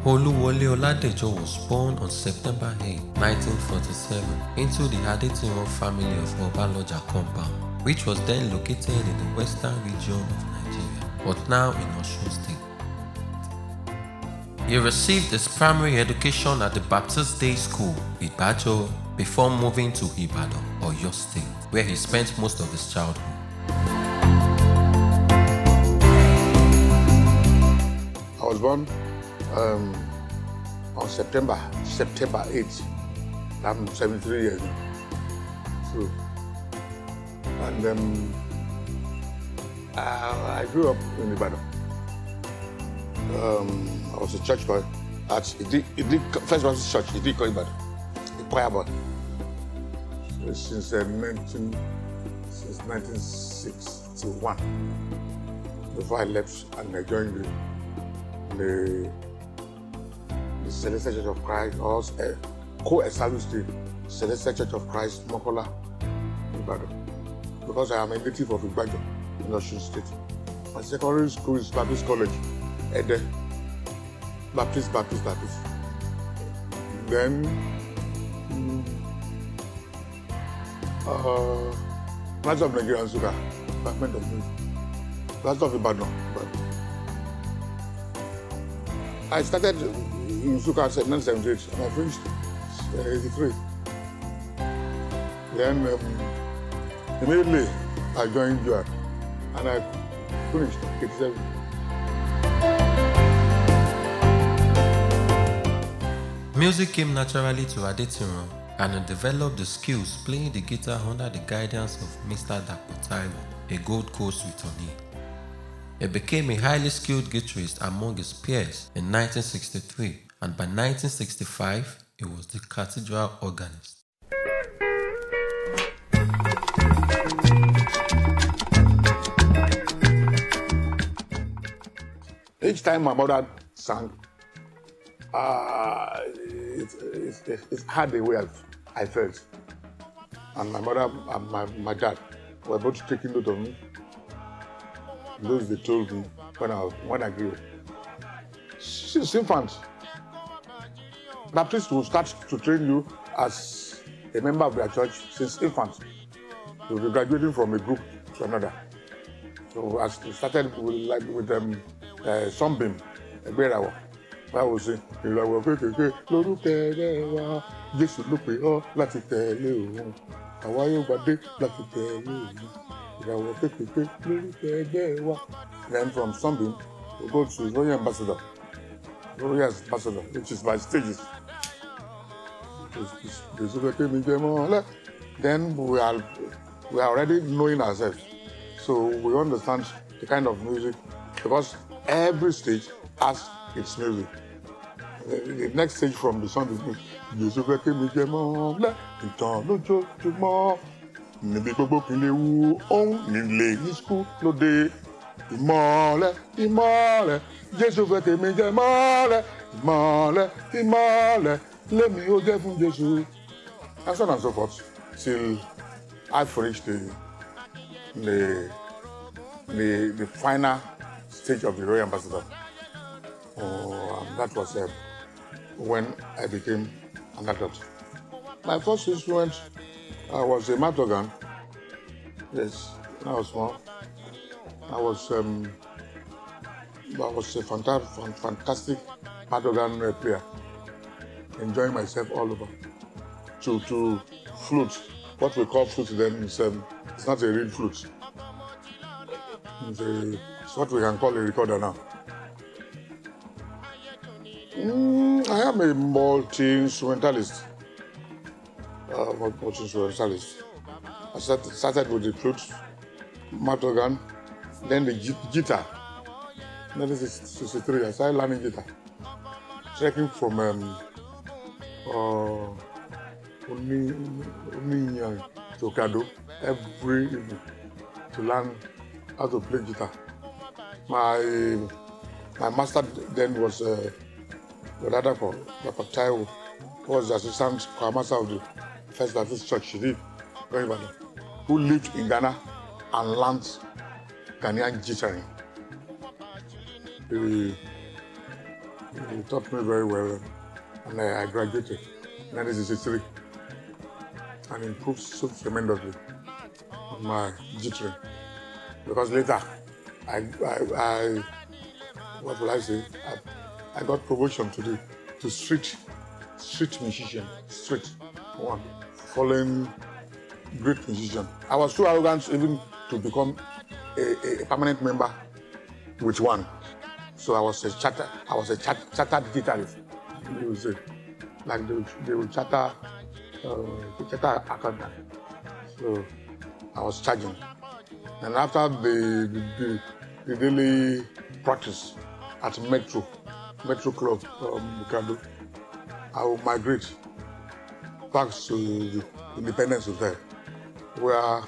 Oluwole Isaac was born on September 8, 1947 into the Adetiran family of Obaloja compound, which was then located in the western region of Nigeria, but now in Osun State. He received his primary education at the Baptist Day School, Ibajo, before moving to Ibadan, Oyo State, where he spent most of his childhood. I was born on September 8th. I'm 73 years now. So, and I grew up in Ibadan. I was a church boy at First Baptist Church, Ibadan, a choir boy. So since 1961, before I left and I joined the Celestial Church of Christ, or co-established the Celestial Church of Christ, Mokola, Ibadan, because I am a native of Ibadan in Osun State. My secondary school is Baptist College, Ede, Baptist. Then, Master of Nigeria and Suga, Department of Music, Master of Ibadan. I started in Suka in 1978 and I finished 83. Then immediately I joined UR and I finished 87. Music came naturally to Adetiran and he developed the skills playing the guitar under the guidance of Mr. Taiwo, a Gold Coast returnee. He became a highly skilled guitarist among his peers in 1963, and by 1965, he was the cathedral organist. Each time my mother sang, it had the way I felt. And my mother and my dad were both taking note of me. Those they told me when I grew up. Since infant, Baptists will start to train you as a member of their church since infant. You'll be graduating from a group to another. So as we started with Sunbeam, a great hour. I was saying, lórúkẹ wa Jésù ló pè ọ́ láti tẹ̀lé òun. Àwa yóò gbàdé láti tẹ̀lé òun. Ìràwọ̀ kékeré lórúkẹ wa. Then from Sunbeam, we go to Royal Ambassador, which is by stages. Then we are already knowing ourselves. So we understand the kind of music, because every stage has its music. The next stage from the song is Jésù fẹ́ kémi jẹ mọ́lẹ̀ ìtàn lójoojúmọ́ níbi gbogbo kí n lè wu ohun nílé ní skul lóde ìmọ́lẹ̀ Jésù fẹ́ kémi jẹ mọ́lẹ̀ ìmọ́lẹ̀ lémi ó jẹ́ fún Jésù, and so on and so forth till I finished the final stage of the Royal Ambassador. And that was when I became an adult. My first instrument was a mouth organ. Yes, when I was small. I was a fantastic mouth organ player, enjoying myself all over. To flute, what we call flute then is it's not a real flute. It's what we can call a recorder now. I am a multi-instrumentalist. I started with the flute, mouth organ, then the guitar. In 1963, I started learning guitar. Trekking from to Kado every evening to learn how to play guitar. My master then was Dr. Taiwo, who was the assistant choir master of the First Baptist Church, who lived in Ghana and learned Ghanaian guitaring. He taught me very well, and I graduated in 1963 and improved so tremendously on my G-train. Because later, what will I say? I got promotion to street musician, street one, following great musician. I was too arrogant even to become a permanent member with one. So I was a chartered guitarist. They would say, like they would charter accountant. So I was charging. And after the daily practice at Metro Club, Mikado, I will migrate back to the Independence Hotel, where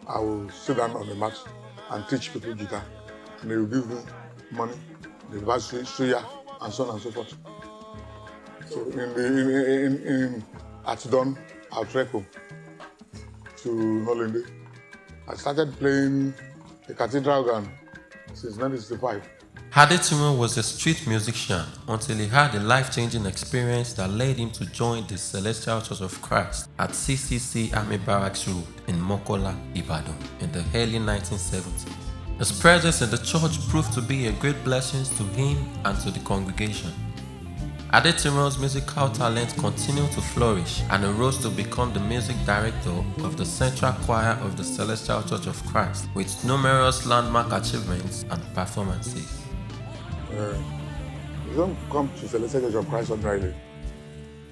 I will sit down on the mat and teach people guitar. And they will give me money, the varsity, suya, and so on and so forth. So at dawn, I'll trek home to Nolende. I started playing the cathedral organ since 1965. Adetiran was a street musician until he had a life-changing experience that led him to join the Celestial Church of Christ at CCC Army Barracks Road in Mokola, Ibadan in the early 1970s. His presence in the church proved to be a great blessing to him and to the congregation. Adetiran's musical talent continued to flourish and he rose to become the music director of the Central Choir of the Celestial Church of Christ with numerous landmark achievements and performances. You don't come to Celestial Church of Christ ordinarily.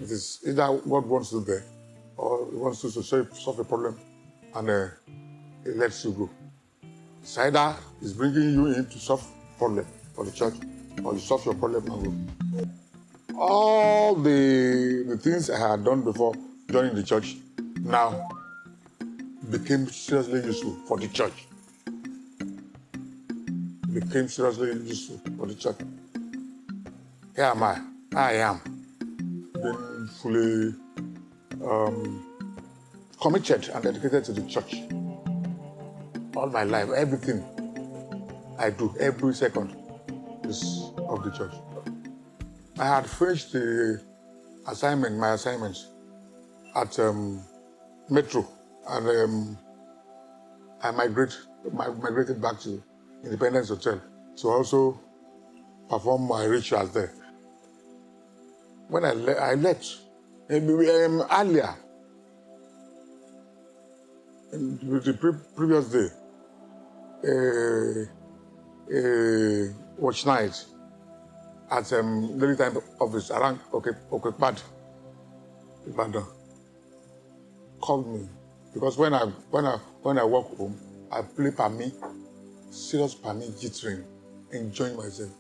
It is either God wants you there or He wants you to solve a problem and He lets you go. It's either He's bringing you in to solve problem for the church or you solve your problem and go. All the things I had done before joining the church now became seriously useful for the church. Became seriously useful for the church. Here am I. I am being fully committed and dedicated to the church. All my life, everything I do, every second is of the church. I had finished my assignments at Metro, and I migrated back to Independence Hotel to also perform my rituals there. When I left, earlier, the previous day, watch night at daily time office around Okepad, Ibadan, called me because when I walk home, I play Pami, serious Pami G-train, enjoying myself.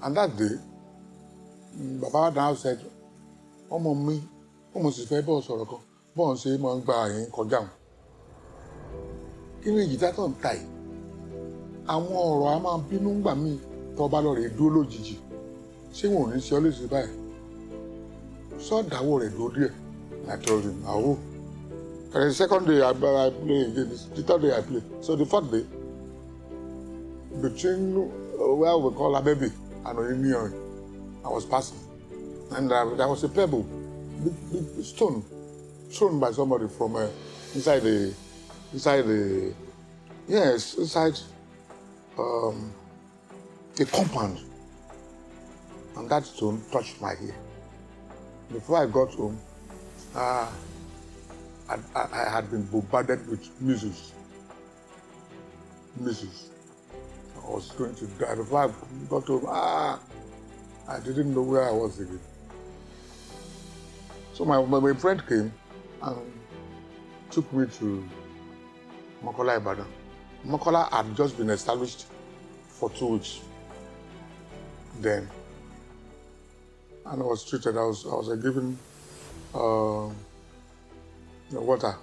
And that day, Baba now said, "Ọmọ mi, ọmọ sì fẹ́ bọ́ sọ̀rọ̀ kan, bọ́ọ̀ ṣe máa ń gba àyìn kọjá wọn. Kí ni ìjìtá tó ń ta yìí? Àwọn ọ̀rọ̀ a máa bínú ńgbà míì tó bá lọ rè dúró lójijì. Ṣé wọn ò ní ṣe ọ́ léṣe báyìí? Sọ́ọ̀dáwọ̀ rẹ̀ dúró díẹ̀." I told him, "Àwọ̀." And the second day I play again, the third day I play. So the fourth day, between where we call Abebe and Oyiniyan, I was passing. And there was a pebble, big stone, thrown by somebody from inside a compound. And that stone touched my ear. Before I got home, I had been bombarded with measles. I was going to die. Before I got home, I didn't know where I was again. So my friend came and took me to Mokola, Ibadan. Mokola had just been established for 2 weeks then. And I was treated, I was given the water.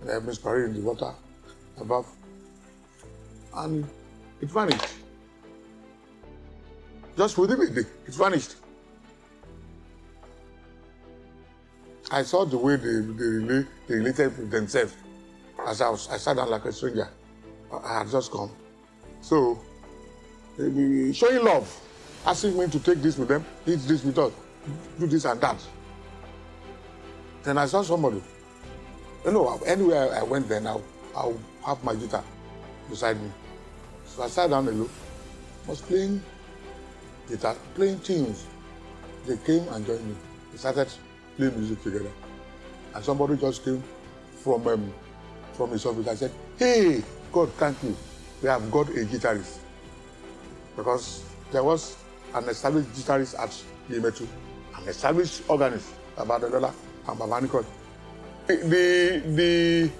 And I miscarried in the water above. And it vanished. Just within a day, it vanished. I saw the way they related with themselves. As I sat down like a stranger. I had just come. So, showing love. asking me to take this with them, eat this with us, do this and that. Then I saw somebody. You know, anywhere I went then, I'll have my guitar beside me. So I sat down alone, was playing guitar, playing tunes. They came and joined me. We started playing music together. And somebody just came from his office. I said, hey, God, thank you. We have got a guitarist. Because there was an established guitarist at Yemetu, an established organist, Baba Dodola and Baba Nikon. The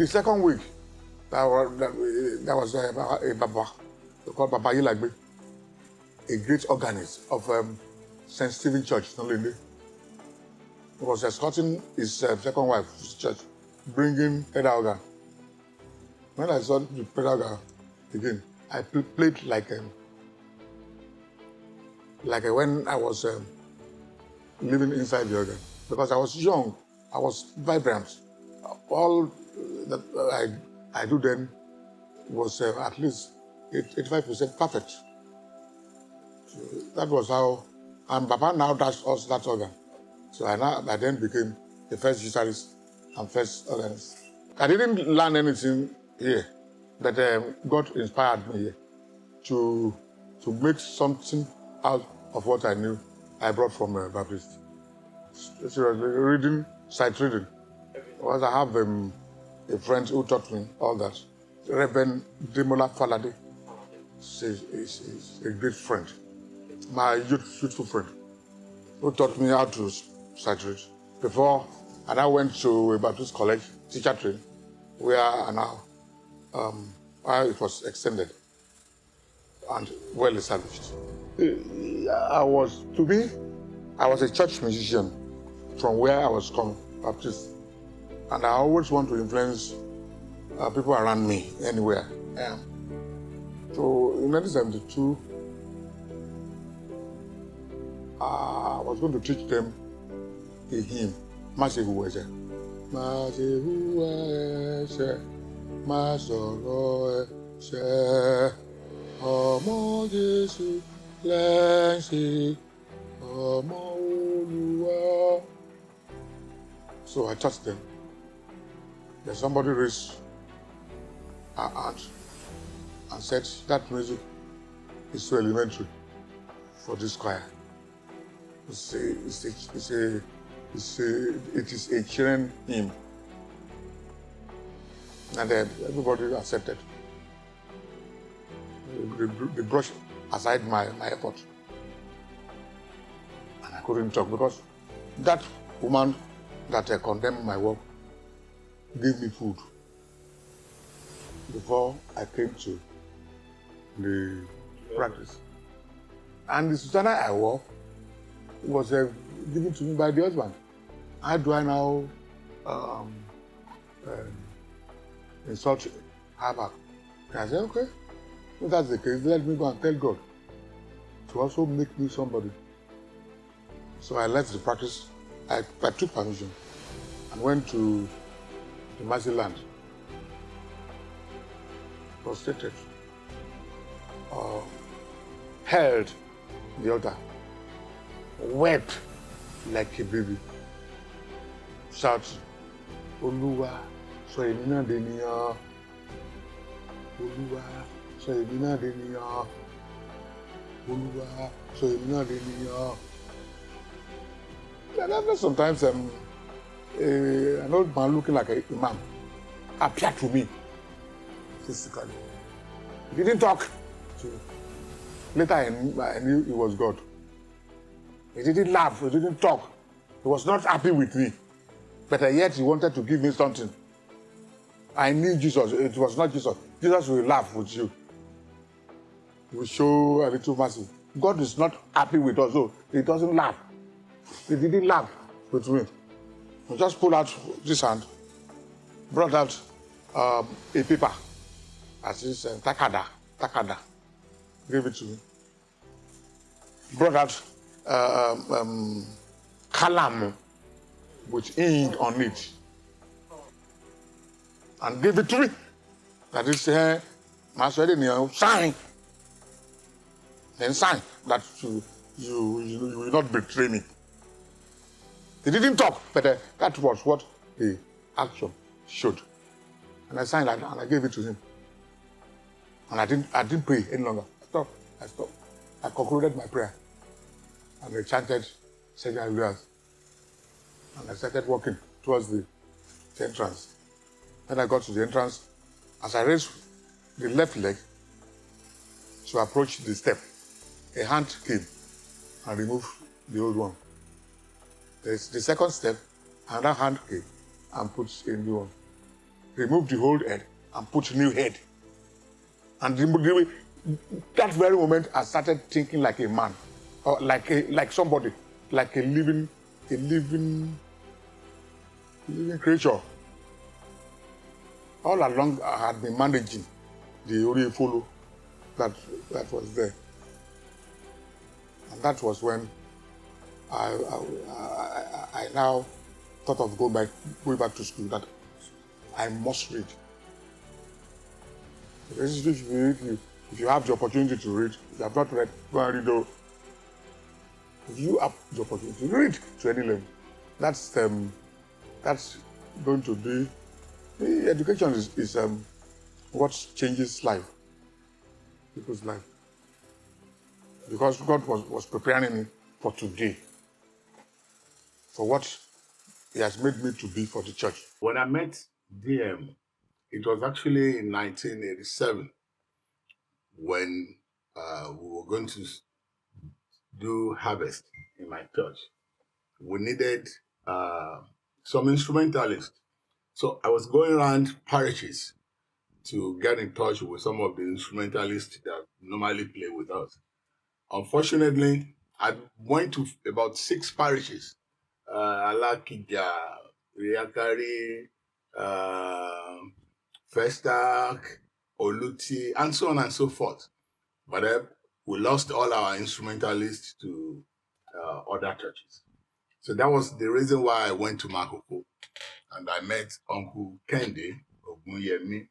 second week, there was a Baba, called Baba Yilagbe, a great organist of St. Stephen Church, Nolende. He was escorting his second wife to church, bringing pedal organ. When I saw the pedal organ again, I played like when I was living inside the organ. Because I was young, I was vibrant. All that I do then was at least 85% perfect. So that was how, and Papa now dashed us that organ. So I then became the first guitarist and first organist. I didn't learn anything here, but God inspired me here to make something out of what I knew I brought from Baptist. Seriously, reading, sight reading. Because I have a friend who taught me all that. Reverend Demola Falade is a great friend, my youthful friend, who taught me how to sight read. Before, and I went to a Baptist college, teacher training, where now it was extended and well established. I was a church musician from where I was coming, Baptist. And I always want to influence people around me, anywhere I am. So in 1972, I was going to teach them a hymn, Masehuwese. Masehuwese, Masoroese, Omo Jesu, Lensi, Omo Oluwa. So I taught them. Then somebody raised her hand and said, that music is too elementary for this choir. It is a children hymn. And then everybody accepted. They brushed aside my effort. And I couldn't talk because that woman that condemned my work gave me food before I came to the practice. And the Susanna I wore was given to me by the husband. How do I now insult her back? And I said, okay, if that's the case, let me go and tell God to also make me somebody. So I left the practice. I took permission and went to the Mercy Land, prostrated, held the altar, wept like a baby, shout, Oluwa, so èmi náà dènìyàn, Oluwa, so èmi náà dènìyàn, Oluwa, so èmi náà dènìyàn. And sometimes an old man looking like a imam appeared to me physically. He didn't talk. So later I knew he was God. He didn't laugh, he didn't talk. He was not happy with me. But yet he wanted to give me something. I knew Jesus. It was not Jesus. Jesus will laugh with you. He will show a little mercy. God is not happy with us, so he doesn't laugh. He didn't laugh with me. He just pulled out this hand, brought out a paper, as is takada, gave it to me. Brought out kalam with ink on it, and gave it to me. That is, sign. Then sign that you will not betray me. He didn't talk, but that was what the action showed. And I signed that and I gave it to him. And I didn't pray any longer. I stopped. I concluded my prayer. And I chanted several hallelujahs. And I started walking towards the entrance. When I got to the entrance, as I raised the left leg to approach the step, a hand came and removed the old one. The second step, another hand came and put a new one. Removed the old head and put new head. And that very moment, I started thinking like a man, or like somebody, like a living creature. All along, I had been managing the Oluwole that was there, and that was when I now thought of going back to school. That I must read. If you have the opportunity to read, if you have not read, go and read. Though. If you have the opportunity to read to any level, that's going to be. The education is what changes life, people's life. Because God was preparing me for today, for what He has made me to be for the church. When I met DM, it was actually in 1987 when we were going to do harvest in my church. We needed some instrumentalists. So I was going around parishes to get in touch with some of the instrumentalists that normally play with us. Unfortunately, I went to about 6 parishes. Alakija, Riakari, Festac, Oluti, and so on and so forth. But we lost all our instrumentalists to other churches. So that was the reason why I went to Makoko. And I met Uncle Kendi Ogunyemi.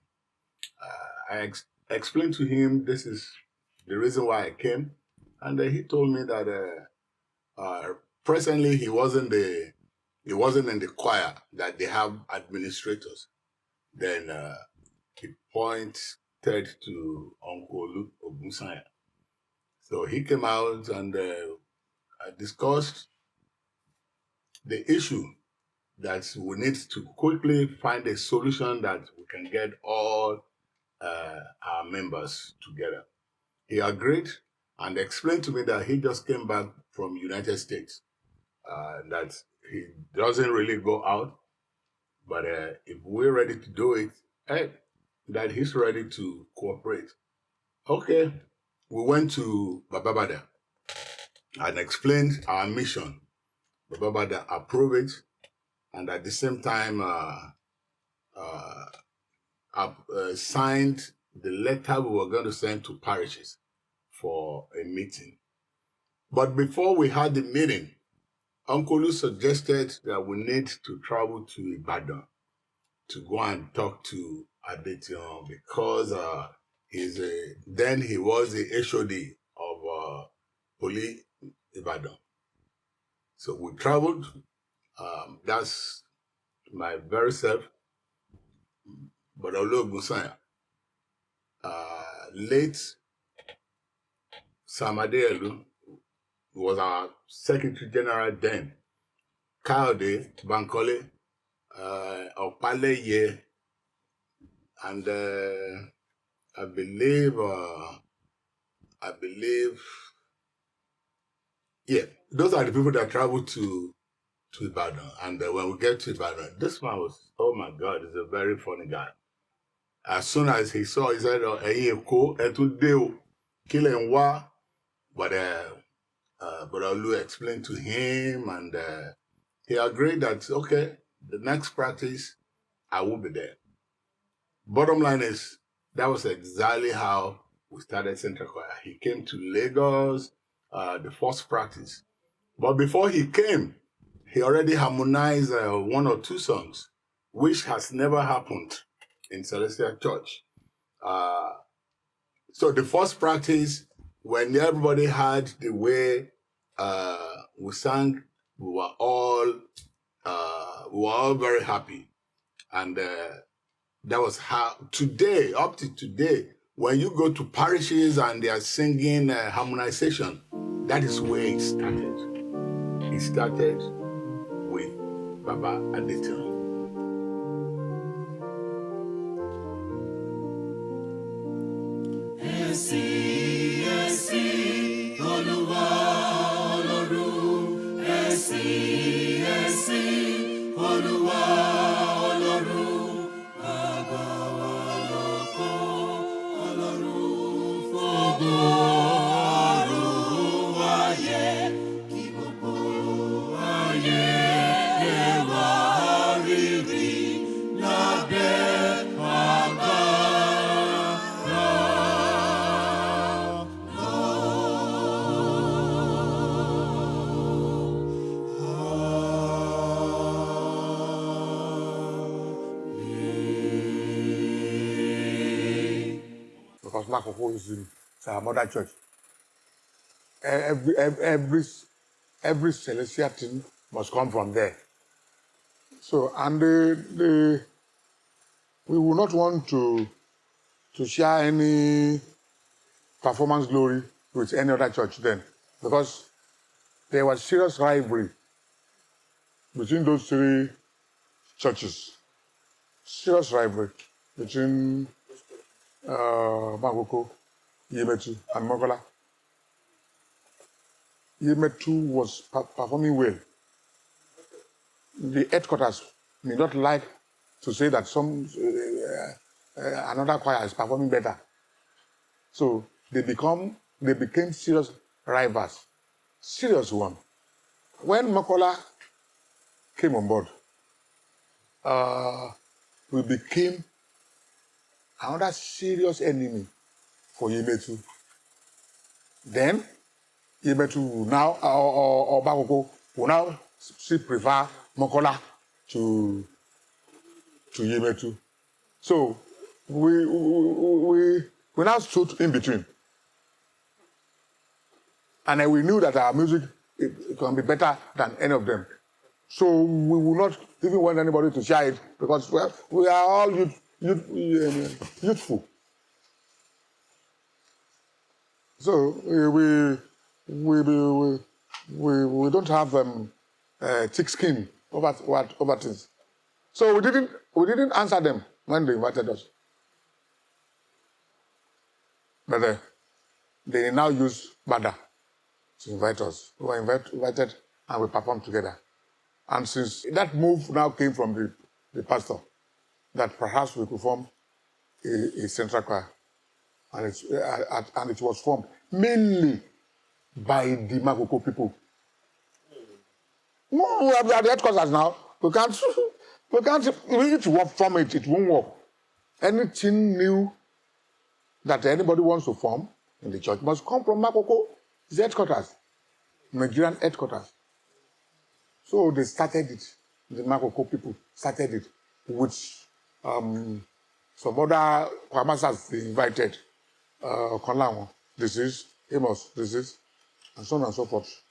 I explained to him this is the reason why I came. And he told me that presently he wasn't in the choir, that they have administrators. Then he pointed to Uncle Ogunsanya. So he came out and I discussed the issue that we need to quickly find a solution that we can get all our members together. He agreed and explained to me that he just came back from United States, that he doesn't really go out, but if we're ready to do it, that he's ready to cooperate. Okay, we went to Bababada and explained our mission. Bababada approved it, and at the same time signed the letter we were going to send to parishes for a meeting. But before we had the meeting, Uncle Lu suggested that we need to travel to Ibadan to go and talk to Adetiran because then he was the HOD of Poly Ibadan. So we traveled. That's my very self, but Oluwole Isaac late Samadelu was our Secretary General then. Kayode Bankole, Opaleye, and I believe, those are the people that traveled to Ibadan. And when we get to Ibadan, this man was, oh my God, he's a very funny guy. As soon as he saw, he said, but Olu explained to him, and he agreed that, okay, the next practice, I will be there. Bottom line is, that was exactly how we started Central Choir. He came to Lagos, the first practice. But before he came, he already harmonized 1 or 2 songs, which has never happened in Celestial Church. So the first practice, when everybody heard the way we sang, we were all very happy. And that was how today, up to today, when you go to parishes and they are singing harmonization, that is where it started. It started with Baba Adetiran. Oluwa Ọlọ́run, Oluwa Ọlọ́run, Baba wa lọ́kan, Ọlọ́run fògo ọ̀run ayé, kí gbogbo ayé lè wá rírì lábẹ́ because Makoko is our mother church. Every celestial thing must come from there. So, and we will not want to share any performance glory with any other church then, because there was serious rivalry between those three churches. Serious rivalry between Makoko, Yemetu, and Mokola. Yemetu was performing well. The headquarters may not like to say that another choir is performing better. So they became serious rivals, serious one. When Mokola came on board, we became another serious enemy for Yemetu. Then Yemetu will now, or Bakoko will now still prefer Mokola to Yemetu. So we now stood in between. And then we knew that our music it can be better than any of them. So we will not even want anybody to share it, because we are all youthful. So we don't have thick skin over things. So we didn't answer them when they invited us. But they now use Bada to invite us. We were invited and we performed together. And since that move now came from the pastor, that perhaps we could form a central choir. And it was formed mainly by the Makoko people. No, we are the headquarters now. We can't to work from it. It won't work. Anything new that anybody wants to form in the church must come from Makoko, his headquarters, Nigerian headquarters. So they started it. The Makoko people started it with some other choirmasters they invited. Konlawo, this is Amos, this is, and so on and so forth.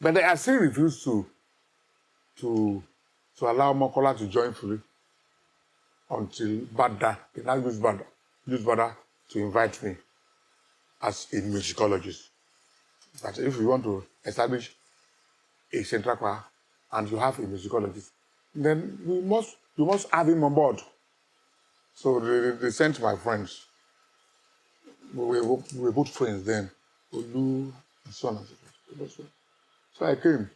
But they are still refused to allow Mokola to join fully until Bada, they now use Bada to invite me as a musicologist. But if you want to establish a central choir and you have a musicologist, then you must have him on board. So they sent my friends. We were good friends then, Olu and so on and so forth. So I came,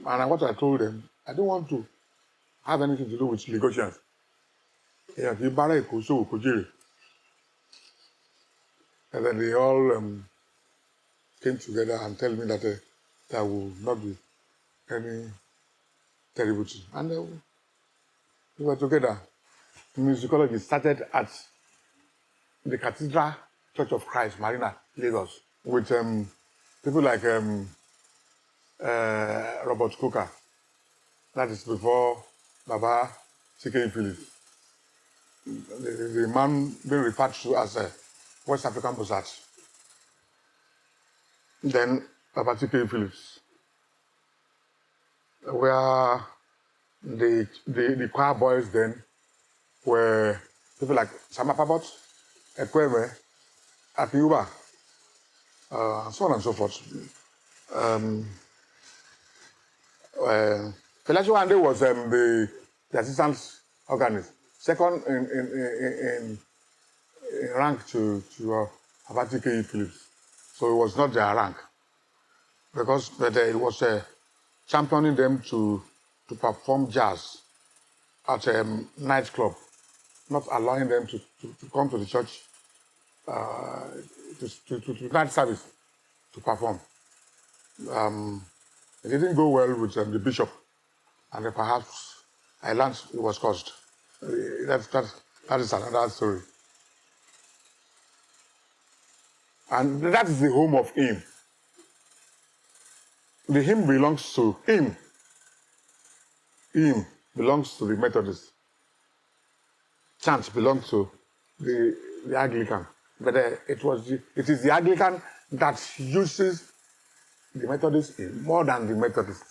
and what I told them, I don't want to have anything to do with negotiations. And then they all came together and told me that there will not be any terrible thing. And we were together. Musicology started at the Cathedral Church of Christ, Marina, Lagos, with people like Robert Coker. That is before Baba Chike Philip. the man being referred to as a West African Mozart. Then Papa T.K. Phillips, where the choir boys then were people like Sama Pabot, Ekweme, Apiuba, so on and so forth. Felashwande was the assistant organist, second in rank to Papa T.K. Phillips. So it was not their rank, because it was championing them to perform jazz at a nightclub, not allowing them to come to the church to night service to perform. It didn't go well with the bishop, and perhaps I learned it was caused. That is another story. And that is the home of hymn. The hymn belongs to him. Hymn belongs to the Methodist. Chant belongs to the Anglican. But it is the Anglican that uses the Methodist more than the Methodist.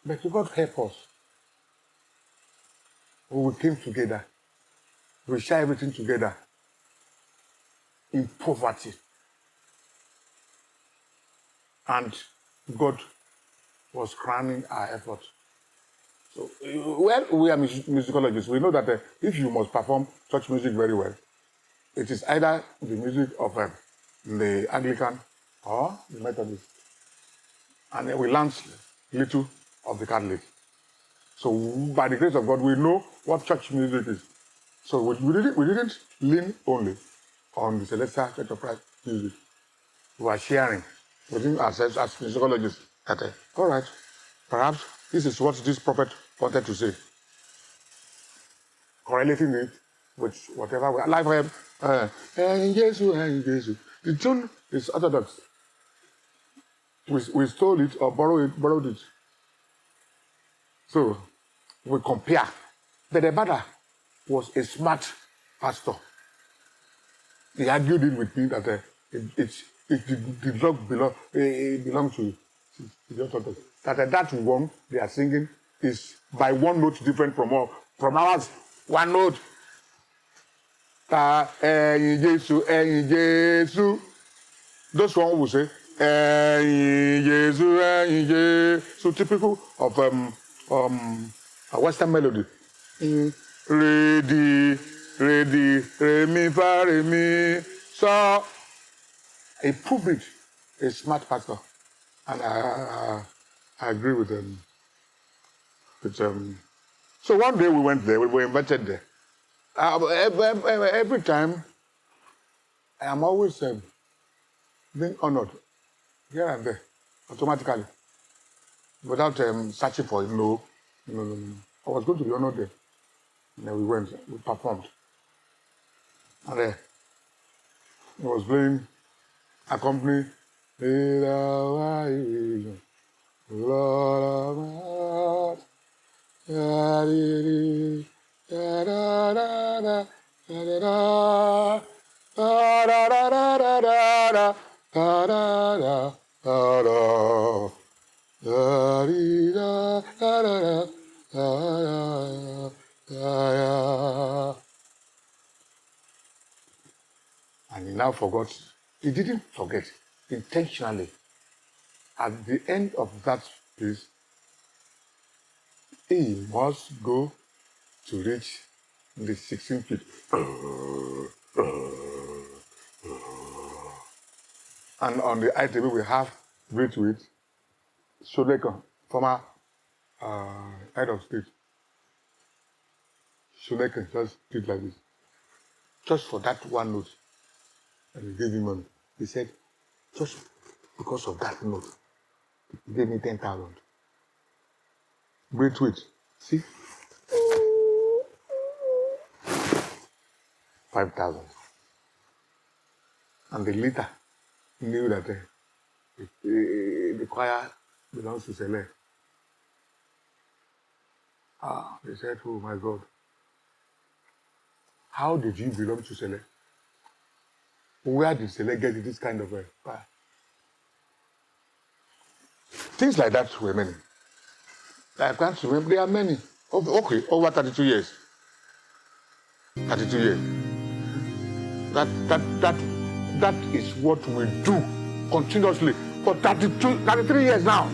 But God help us. We came together. We share everything together in poverty. And God was crowning our effort. So, when we are musicologists, we know that if you must perform church music very well, it is either the music of the Anglican or the Methodist. And we learn little of the Catholic. So by the grace of God, we know what church music is. So we didn't lean only on the Celestial Church of Christ music. We are sharing within ourselves as musicologists that, all right, perhaps this is what this prophet wanted to say. Correlating it with whatever we are. Like Jesus. The tune is orthodox. We stole it or borrowed it. So we compare. But the brother was a smart pastor. He argued it with me that it did not belong to the orthodox. That one they are singing is by one note different from ours. One note. Jesus. Those one will say Jesus. So typical of a Western melody. Ready, re mi fa re mi. So a proved a smart pastor, and I agree with them. So one day we went there. We were invited there. Every time, I am always being honored here and there, automatically, without searching for it. No. I was going to be honored there. And then we went, we performed. And he was playing, accompanied, Lord, and he now forgot. He didn't forget intentionally. At the end of that piece, he must go to reach the 16 feet. And on the ITV, we have great with Shuleka, former head of state. Shuleka just did like this. Just for that one note. And he gave him money. He said, just because of that note, he gave me 10,000. Great weight. See? 5,000. And the leader knew that the choir belongs to Sele. He said, oh my God. how did you belong to Sele? Where did Sele get this kind of power? Things like that were many. I can't remember. There are many. Okay, over 32 years. 32 years. That is what we do continuously for 33 years now.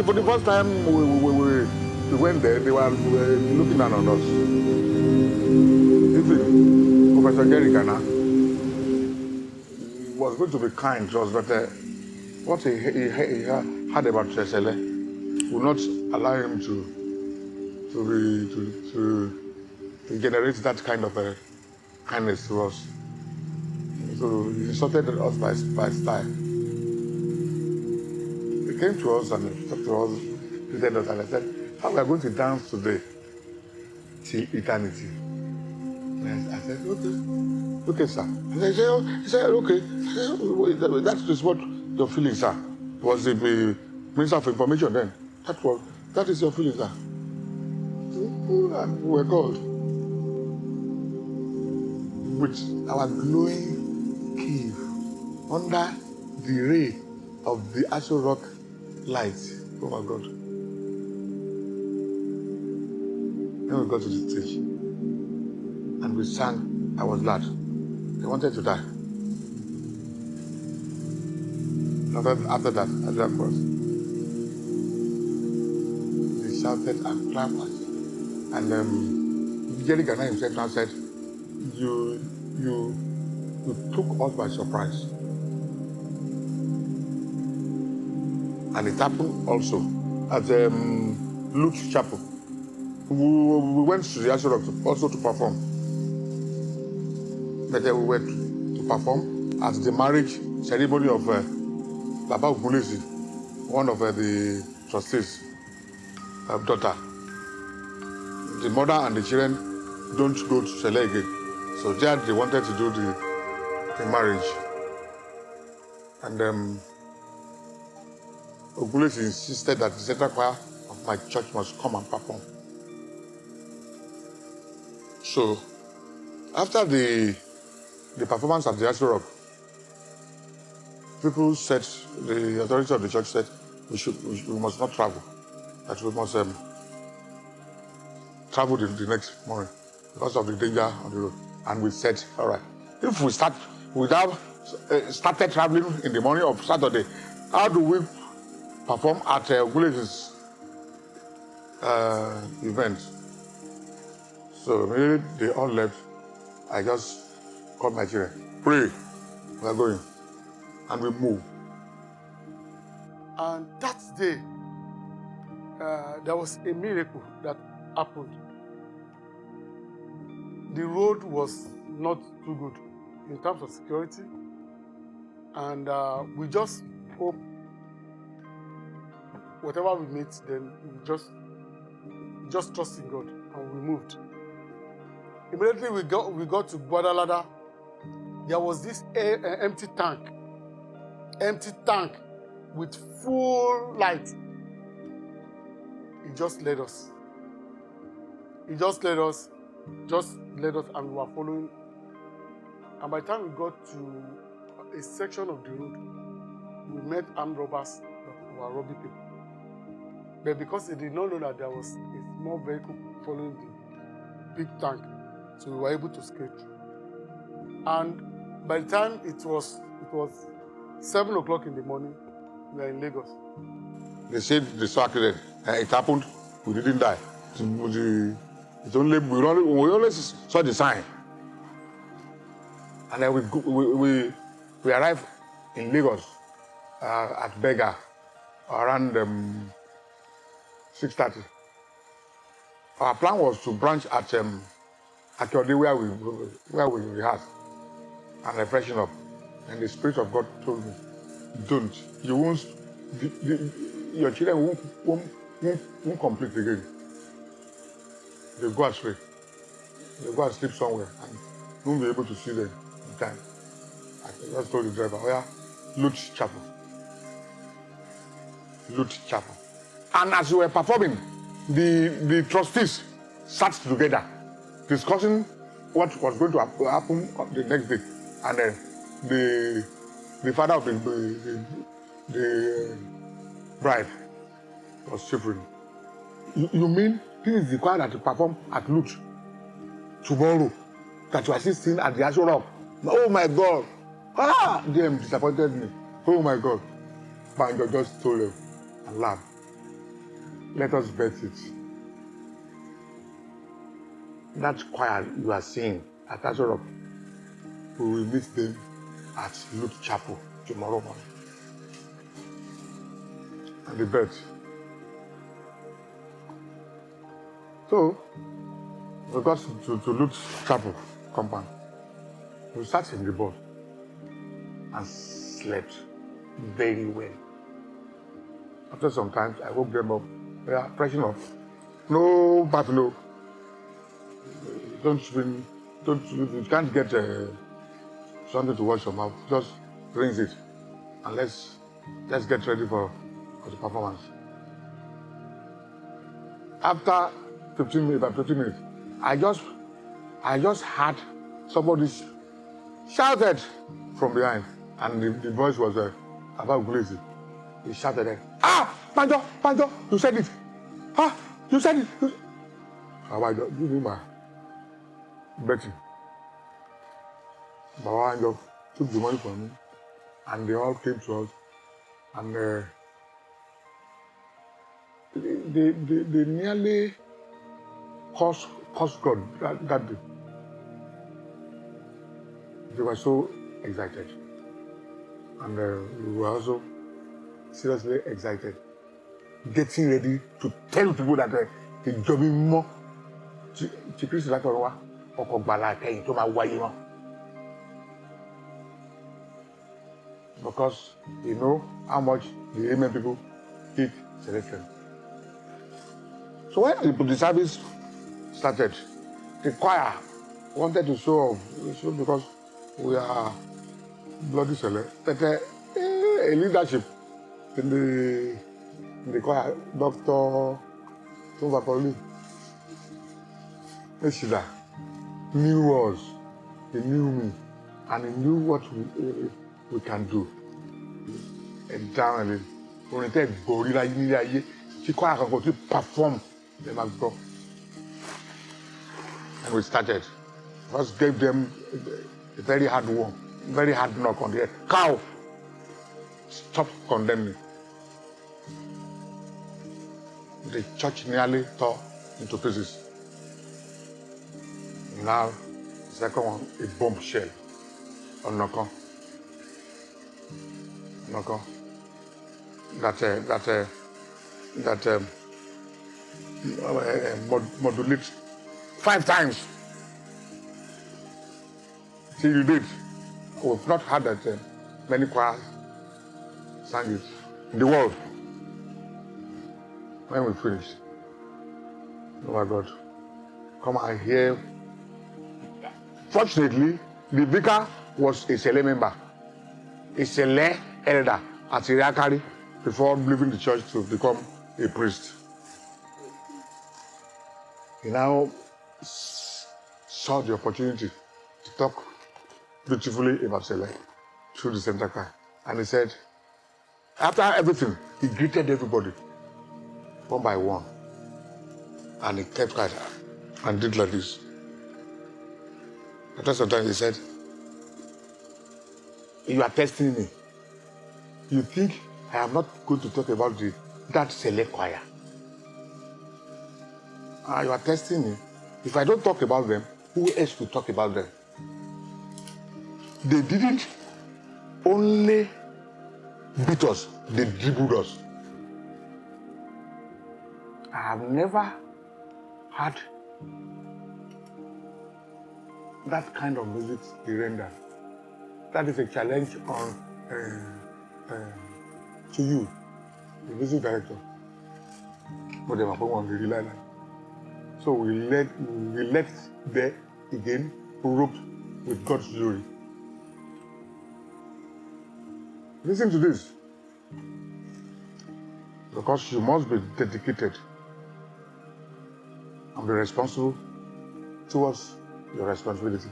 For the first time we went there, they were looking down on us. Even Professor Jerry Ghana was going to be kind to us, but what he had about Sele would not allow him to generate that kind of kindness to us. So he insulted us by style. He came to us and talked to us, greeted us, and I said, how we are going to dance today till eternity. And I said, okay, sir. And he said, okay. That is what your feelings are. It was the Minister of Information then. That is your feelings, sir. And we were called with our glowing cave under the ray of the Aso Rock light. Oh my God. Then we got to the stage and we sang. I was glad. They wanted to die. After that, at that first, they shouted and clapped us. And Jerry Ghana himself now said, you took us by surprise. And it happened also at Luke's Chapel. We went to the Aso Rock also to perform. But we went to perform at the marriage ceremony of Baba Oluwole, one of the trustees' daughter. The mother and the children don't go to Sele again. So there they wanted to do the marriage. And Oluwole insisted that the central choir of my church must come and perform. So after the performance at the Aso Rock, people said, the authority of the church said, we must not travel. That we must travel the next morning because of the danger on the road. And we said, all right, if we started traveling in the morning of Saturday, how do we perform at Oluwole's event? So immediately they all left. I just called my children, pray, we are going. And we moved. And that day, there was a miracle that happened. The road was not too good in terms of security. And we just hope whatever we meet, then we just trust in God, and we moved. Immediately we got to Guadalajara. There was this empty tank with full light. He just led us. And we were following. And by the time we got to a section of the road, we met armed robbers that were robbing people. But because they did not know that there was a small vehicle following the big tank, so we were able to escape. And by the time it was 7 o'clock in the morning, we are in Lagos. They said the saw accident. It happened. We didn't die. We only saw the sign. And then we arrived in Lagos at Bega around 6:30. Our plan was to branch at Akyode where we rehearsed and refreshing up. And the Spirit of God told me, don't. You won't. Your children won't complete again. They go astray. They go and sleep somewhere and you won't be able to see them in time. I just told the driver, oh yeah, Loot Chapel. Loot Chapel. And as we were performing, the trustees sat together discussing what was going to happen the next day. And the father of the bride was shivering. You mean this is the choir that you perform at Loot tomorrow that you are still singing at the Asho Rock? Oh my God! Ah, them disappointed me. Oh my God! Banjo just told them and laughed. Let us bet it. That choir you are singing at Asho Rock, we will meet them at Loot Chapel tomorrow morning. And they bet. So, we got to Loot Chapel compound. We sat in the bus and slept very well. After some time, I woke them up. They are freshen up. No buffalo. You can't get something to wash your mouth. Just rinse it. And let's get ready for the performance. After 15 minutes, I just heard somebody shouted from behind, and the voice was about Glazy. He shouted, "Ah, Banjo, you said it! Ah, you said it!" Banjo, give me my betting. Banjo took the money from me, and they all came to us, and they nearly cost God that day. They were so excited. And we were also seriously excited. Getting ready to tell people that the job is more. Because you know how much the Amen people hate selection. So when the service started, the choir wanted to show because we are bloody select that a leadership in the choir, Dr. Tovapoli, Eshida, knew us, he knew me, and he knew what we can do. And down when we take gorilla, she choir can go to perform, they must go. And we started. First gave them a very hard one, very hard knock on the head. Cow! Stop condemning. The church nearly tore into pieces. Now, the second one, a bombshell on Noko. That modulates 5 times. Till you did. We've not had that many choirs sang it in the world. When we finished, oh my God, come and hear. Fortunately, the vicar was a Sele member, a Sele elder at Iriakari before leaving the church to become a priest. He now saw the opportunity to talk beautifully about Sele through the center choir. And he said, after everything, he greeted everybody one by one. And he kept quiet and did like this. After some time, he said, you are testing me. You think I am not going to talk about that select choir? You are testing me. If I don't talk about them, who else will talk about them? They didn't only beat us, they dribbled us. I have never had that kind of music be rendered. That is a challenge to you, the music director. But they were on the relay line. So we left there again, roped with God's glory. Listen to this. Because you must be dedicated and be responsible towards your responsibility.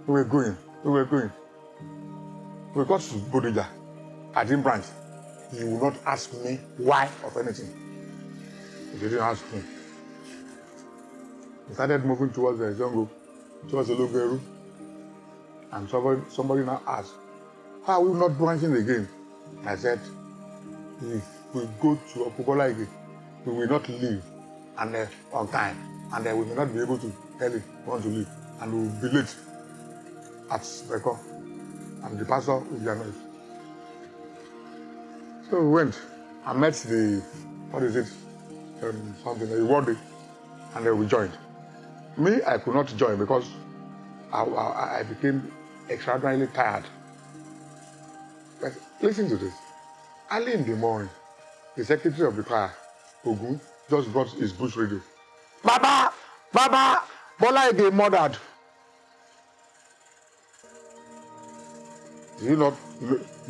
We were going. We got to Bodija. I didn't branch. You will not ask me why of anything. You didn't ask me. We started moving towards the Zongo, towards the Lugeru. And somebody now asked, how are we not branching again? I said, if we go to Okubola again, we will not leave and on time. And we will not be able to tell it we want to leave. And we will be late at Beko. And the pastor will be annoyed. So we went. I met the, something, a ward, and then we joined. Me, I could not join because I became extraordinarily tired. But listen to this. Early in the morning, the secretary of the choir, Ogun, just got his bush radio. Baba! Bola Ige murdered. Do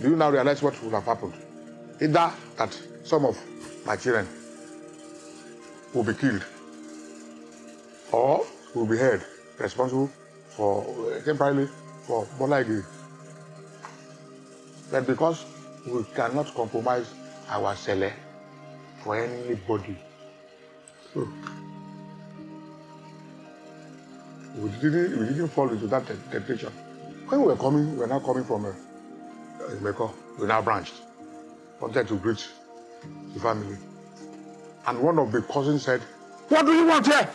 you now realize what would have happened? Either that some of my children will be killed or will be held responsible for temporarily for Bola Ige. But because we cannot compromise our sele for anybody, so we didn't fall into that temptation. When we were now coming from Meko, we now branched, wanted to greet the family. And one of the cousins said, what do you want here?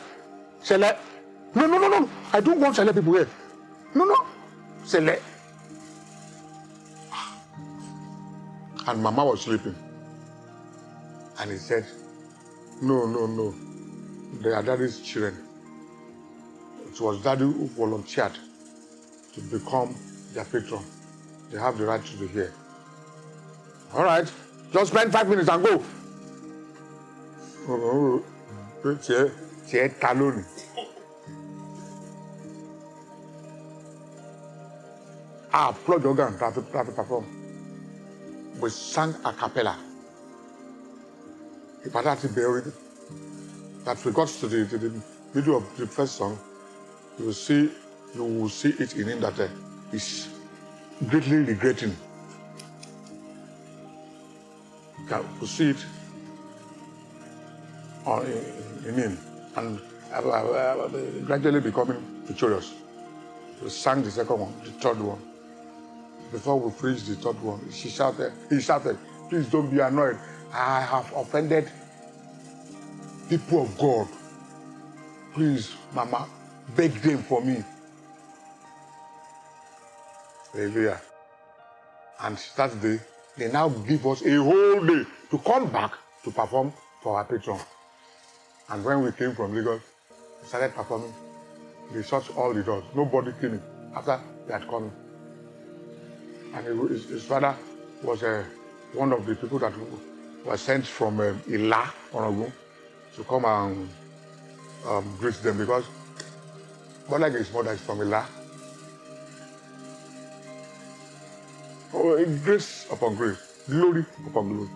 Sele. No. I don't want Sele people here. No. Sele. And Mama was sleeping. And he said, no. They are daddy's children. It was daddy who volunteered to become their patron. They have the right to be here. All right, just spend 5 minutes and go. Applaud organ, traffic perform. We sang a cappella. That we got to the middle of the first song, you will see it in him that he's greatly regretting. You see it in him, and gradually becoming victorious. We sang the second one, the third one. Before we finished the third one, he shouted, please don't be annoyed. I have offended people of God. Please, Mama, beg them for me. Hallelujah. And that day, they now give us a whole day to come back to perform for our patron. And when we came from Lagos, we started performing. They shut all the doors. Nobody came in after they had come in. And his father was one of the people that were sent from Ila, Onogun, to come and greet them because Bola Ige's mother is from Ila. Oh, grace upon grace, glory upon glory.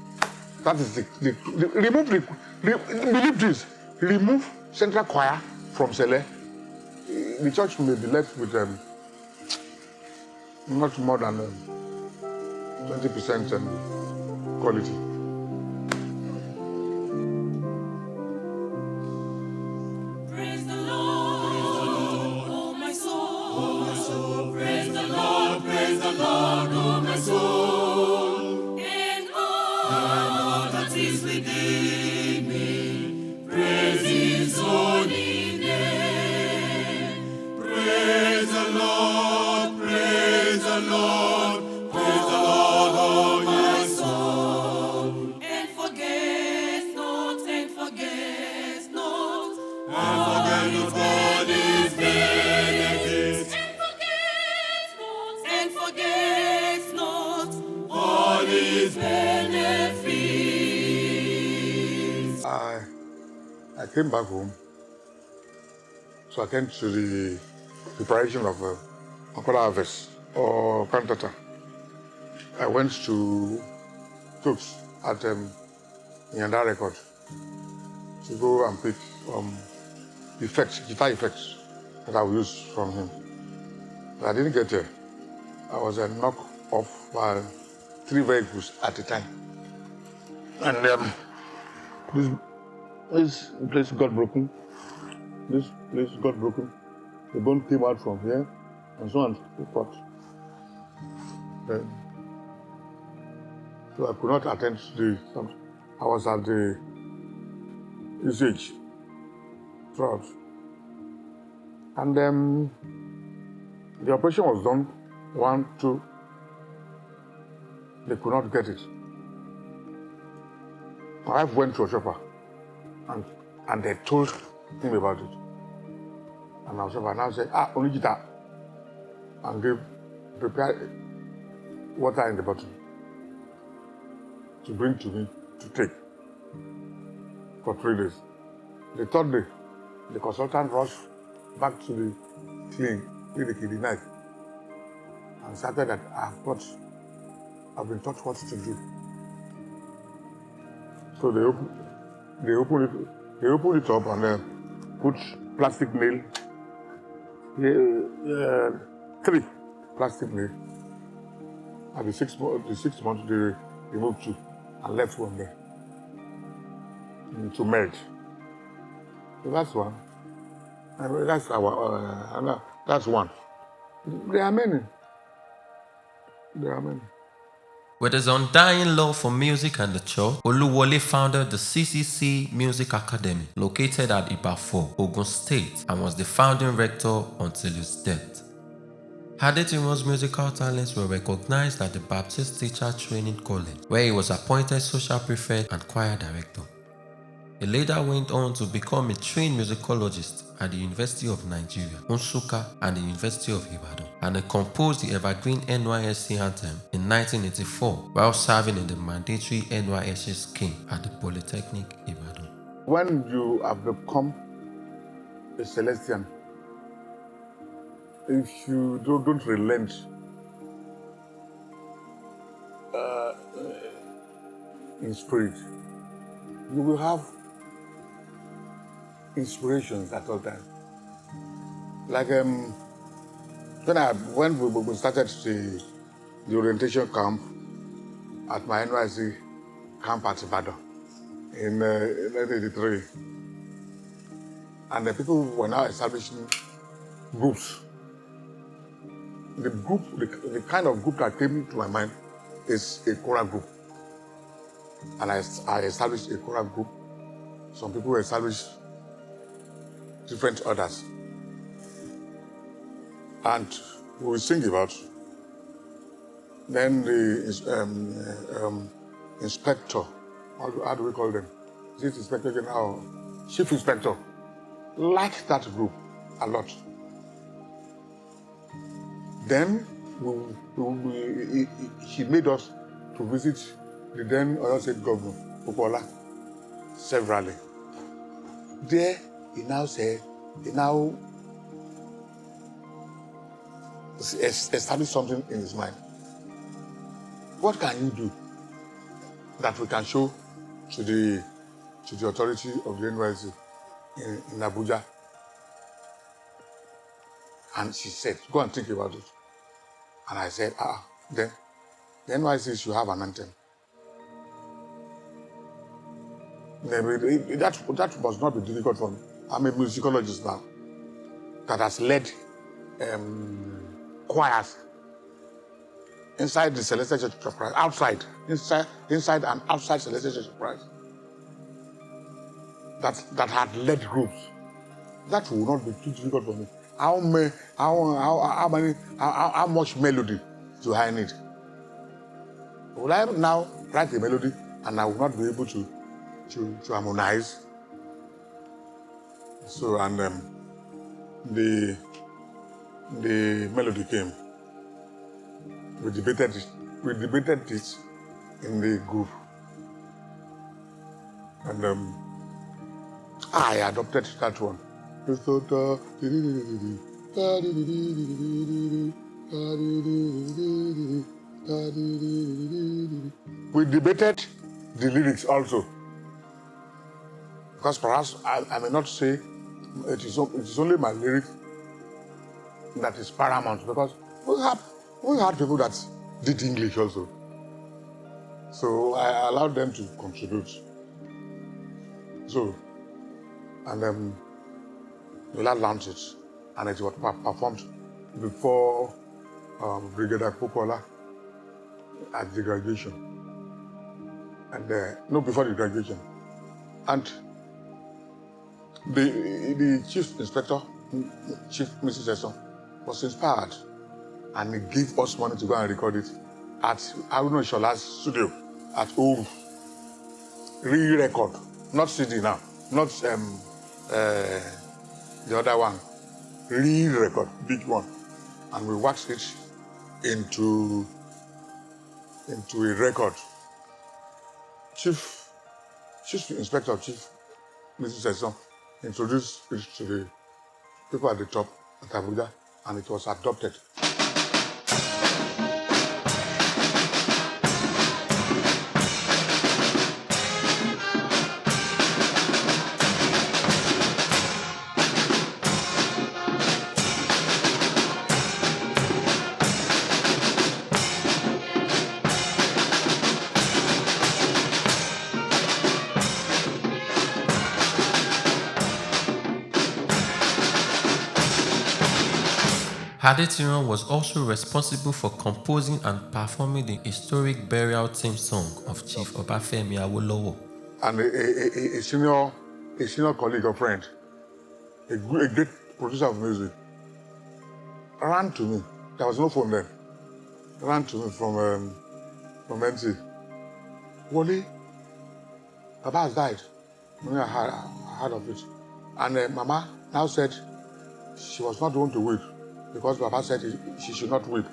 That is believe this, remove central choir from Sele. The church may be left with not more than 20% quality. Praise the Lord, oh my soul, praise the Lord, oh my soul. all that is within me, praise His holy name. Praise the Lord, praise the Lord, praise the Lord, oh my soul. And forget not, and forget not, and forget not all His benefits. And forget not all His benefits. I came back home to attend to the preparation of Ankara harvest or cantata. I went to Tooks at Nyanda Record to go and pick guitar effects that I will use from him. But I didn't get there. I was knocked off by 3 vehicles at a time. And this place got broken. This place got broken. The bone came out from here and so on and so forth. So I could not attend to the something. I was at the usage throughout. And the operation was done, 1, 2. They could not get it. My wife went to a shopper and they told him about it. And our shopper now said, only guitar. And prepare water in the bottle to bring to me to take for 3 days. The 3rd day, the consultant rushed back to the clinic in the night and started that I've been taught what to do. So they opened it up and put plastic nail, 3 plastic nail. At the 6th month, they removed 2 and left 1 there to melt. So that's one. And that's that's one. There are many. With his undying love for music and the church, Oluwole founded the CCC Music Academy, located at Ibafo, Ogun State, and was the founding rector until his death. Adetiran's musical talents were recognized at the Baptist Teacher Training College, where he was appointed social prefect and choir director. He later went on to become a trained musicologist at the University of Nigeria, Nsukka, and the University of Ibadan, and he composed the evergreen NYSC anthem in 1984 while serving in the mandatory NYSC scheme at the Polytechnic Ibadan. When you have become a Celestian, if you don't relent in spirit, you will have inspirations at all times. Like when we started the orientation camp at my NYSC camp at Ibadan in 1983, and the people were now establishing groups. The kind of group that came to my mind is a choral group. And I established a choral group. Some people established different orders. And we will sing about. Then the inspector, how do we call them? Is it inspector general or chief inspector? Liked that group a lot. Then he made us to visit the then Oyo State Governor, Popola, severally. There, he now established something in his mind. What can you do that we can show to the authority of the NYSC in Abuja? And she said, go and think about it. And I said, then the NYSC should have an anthem. That must not be difficult for me. I'm a musicologist now that has led choirs inside the Celestial Church of Christ, outside, inside and outside Celestial Church of Christ, that had led groups. That will not be too difficult for me. How much melody do I need? Will I now write a melody and I will not be able to harmonize? So, and the melody came. We debated it in the group, and I adopted that one. We debated the lyrics also, because perhaps I may not say it is only my lyrics that is paramount, because we had people that did English also. So I allowed them to contribute. So, and we launched it, and it was performed before Brigadier Popola at the graduation. And no, before the graduation. And the chief inspector, Chief Mrs. Esson, was inspired, and he gave us money to go and record it at Aruna Shola's studio at home. Re-record, not CD now, not the other one. Re-record, big one, and we waxed it into a record. Chief Inspector, Chief Mrs. Esson, introduced it to the people at the top at Abuja, and it was adopted. Adetiran was also responsible for composing and performing the historic burial theme song of Chief Obafemi Awolowo. And a senior colleague or friend, a great producer of music, ran to me. There was no phone then. Ran to me from NC. Wole, Baba has died. I heard of it. And Mama now said she was not going to weep, because Baba said she should not weep.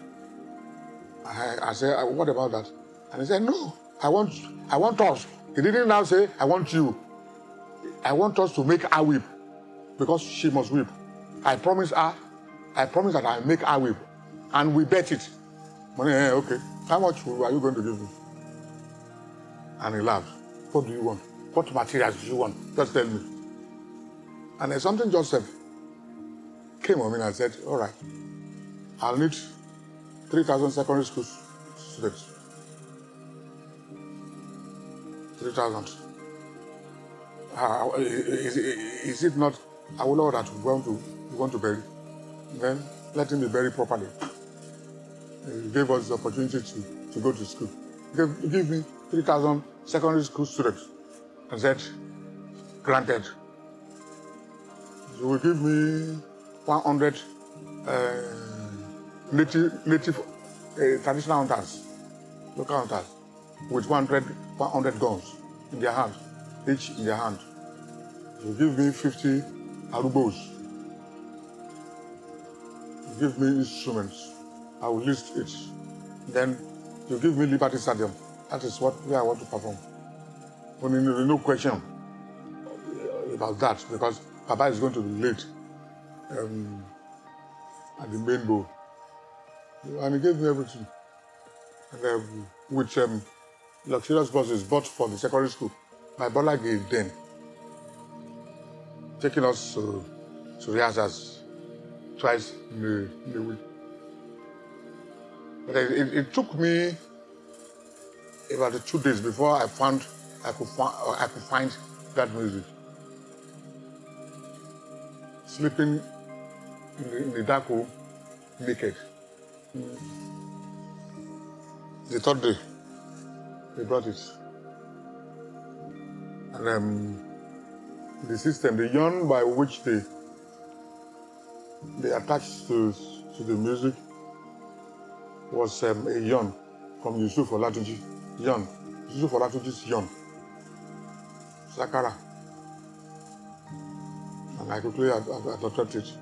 I said, what about that? And he said, no, I want us. He didn't now say, I want you. I want us to make her weep, because she must weep. I promise that I'll make her weep. And we bet it. Money, okay. How much are you going to give me? And he laughed. What do you want? What materials do you want? Just tell me. And then something Joseph came on me and said, all right, I'll need 3,000 secondary school students. 3,000. Is it not Awolowo that we want to bury? Then let him be buried properly. He gave us the opportunity to go to school. He gave me 3,000 secondary school students and said, granted. You will give me 100 native traditional hunters, local hunters, with 100 guns in their hand, each in their hand. You give me 50 arubos. You give me instruments. I will list it. Then you give me Liberty Stadium. That is where I want to perform. No question about that, because Baba is going to be late at the main bowl. And he gave me everything. And with luxurious buses bought for the secondary school by Bola gave then, taking us to rehearsals twice in a week. But it took me about 2 days before I could find that music. Sleeping in the dark room, naked. The third day, they brought it. And the system, the yarn by which they attached to the music was a yarn from Yusuf Olatunji. Yarn. Yusuf Olatunji's yarn. Sakara. And I quickly adopted it.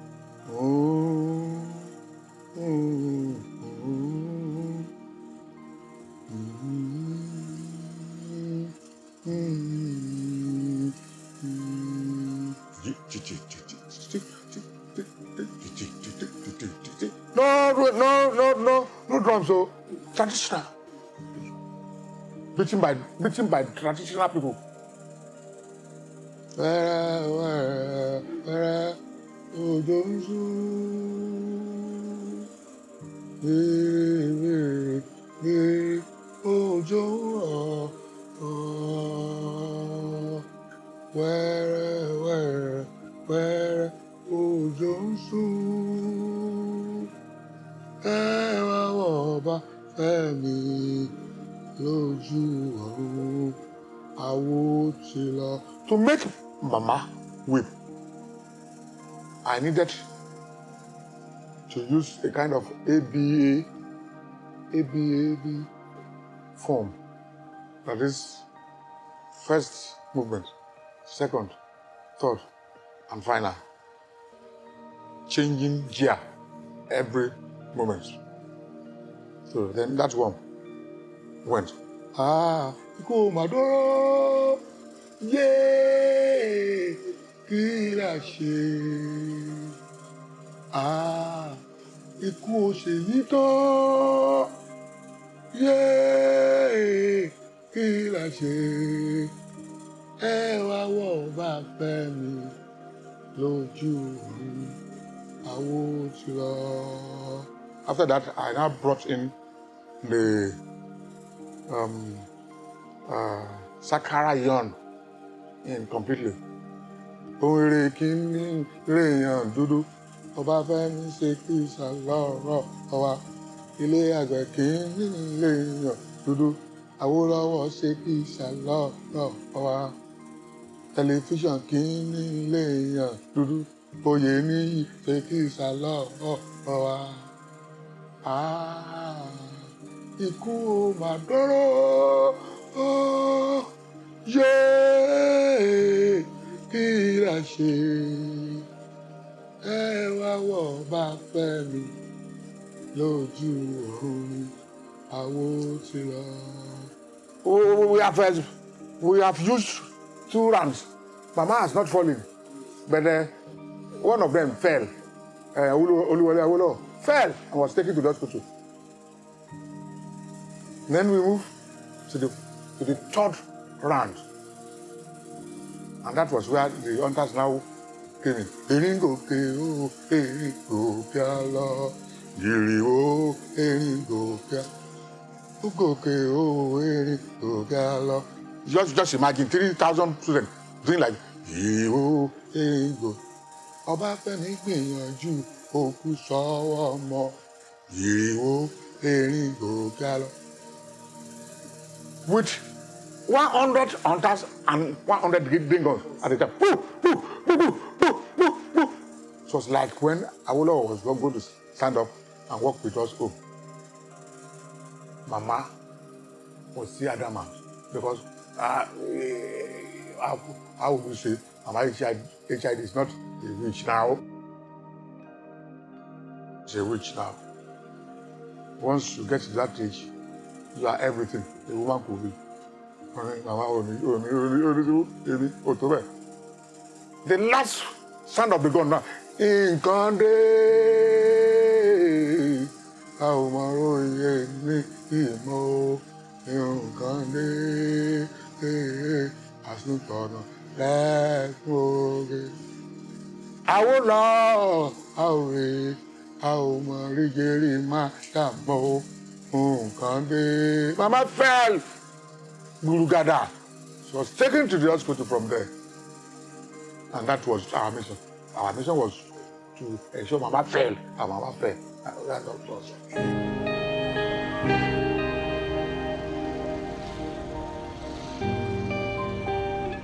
No drums, so traditional. Beaten by traditional people. To make Mama weep, I needed to use a kind of ABA form. That is first movement, second, third, and final. Changing gear every moment. So then that one went. Ikú Maduro, yeah, kí la ṣe. Ikú Òṣèyítọ́, yeah, kí la ṣe. Ẹ wá wọ̀ bá fẹ́ mi lójú àwo ti lọ. After that, I now brought in the Sakara yarn in completely. Oore kìíní rèèyàn dúdú, ọba Fẹ́mi ṣe kí ìsàlọ́rọ̀ ọwa. Ilé àgbẹ̀ kìíní rèèyàn dúdú, Awólọ́wọ̀ ṣe kí ìsàlọ́rọ̀ ọwa. Tẹlifíṣàn kìíní rèèyàn dúdú, Oyèníyì ṣe kí ìsàlọ́rọ̀ ọwa. Ikú Maduro, yeah, kí la ṣe. Ẹ wá wọ̀ bá fẹ́ mi lójú ọ̀run àwo ti lọ. We have used 2 rounds. Mama has not fallen, but one of them fell. Oluwole fell and was taken to the hospital. Then we moved to the 3rd round. And that was where the hunters now came in. Eringoke o, eringoke lọ. Gìrì o, eringoke. Ugoke o, eringoke lọ. Just imagine 3,000 students doing like gìrì o, eringoke. Ọba Fẹ́mi gbìyànjú òkú sọ́wọ́ ọmọ. Gìrì o, eringoke lọ. With 100 hunters and 100 dingos at the time. Boo, boo, boo, boo, boo, boo, boo. It was like when Awolowo was going to stand up and walk with us home. Mama was still adamant because how would you say, Mama HID is not a witch now. It's a witch now. Once you get to that age, you are everything a woman could be. The last sound of the gun now. Nǹkan dé, a ò mọ òye ní ìmọ̀. Nǹkan dé, àsùntọ̀nà lẹ́kọ̀ọ́gẹ́. Awólọ́wọ̀, a ò rè, a ò mọ ríjẹrí má dàbọ̀. Nǹkan dé. Mama fell. Gurugada. She was taken to the hospital from there. And that was our mission. Our mission was to ensure Mama fell. And Mama fell. That was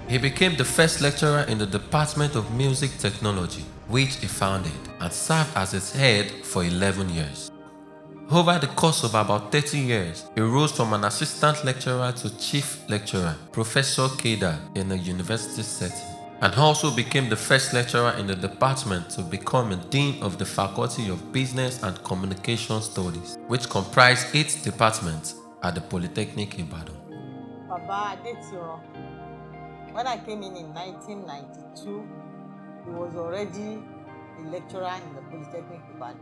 He became the first lecturer in the Department of Music Technology, which he founded, and served as its head for 11 years. Over the course of about 30 years, he rose from an assistant lecturer to chief lecturer, Professor Keda, in a university setting, and also became the first lecturer in the department to become a dean of the Faculty of Business and Communication Studies, which comprised 8 departments at the Polytechnic Ibadan. Baba Adetiran, when I came in 1992, he was already a lecturer in the Polytechnic Ibadan.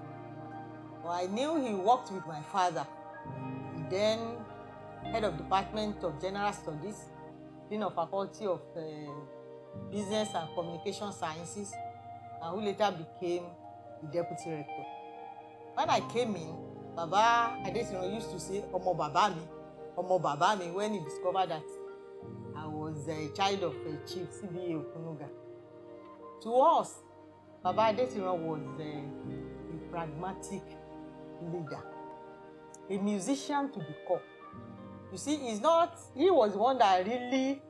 Well, I knew he worked with my father, then head of Department of General Studies, dean of Faculty of Business and Communication Sciences, and who later became the deputy rector. When I came in, Baba Adetiran used to say, Omo Baba mi, when he discovered that I was a child of a chief, CBA Okunuga. To us, Baba Adetiran was a pragmatic leader, a musician to the core. You see, he was the one that really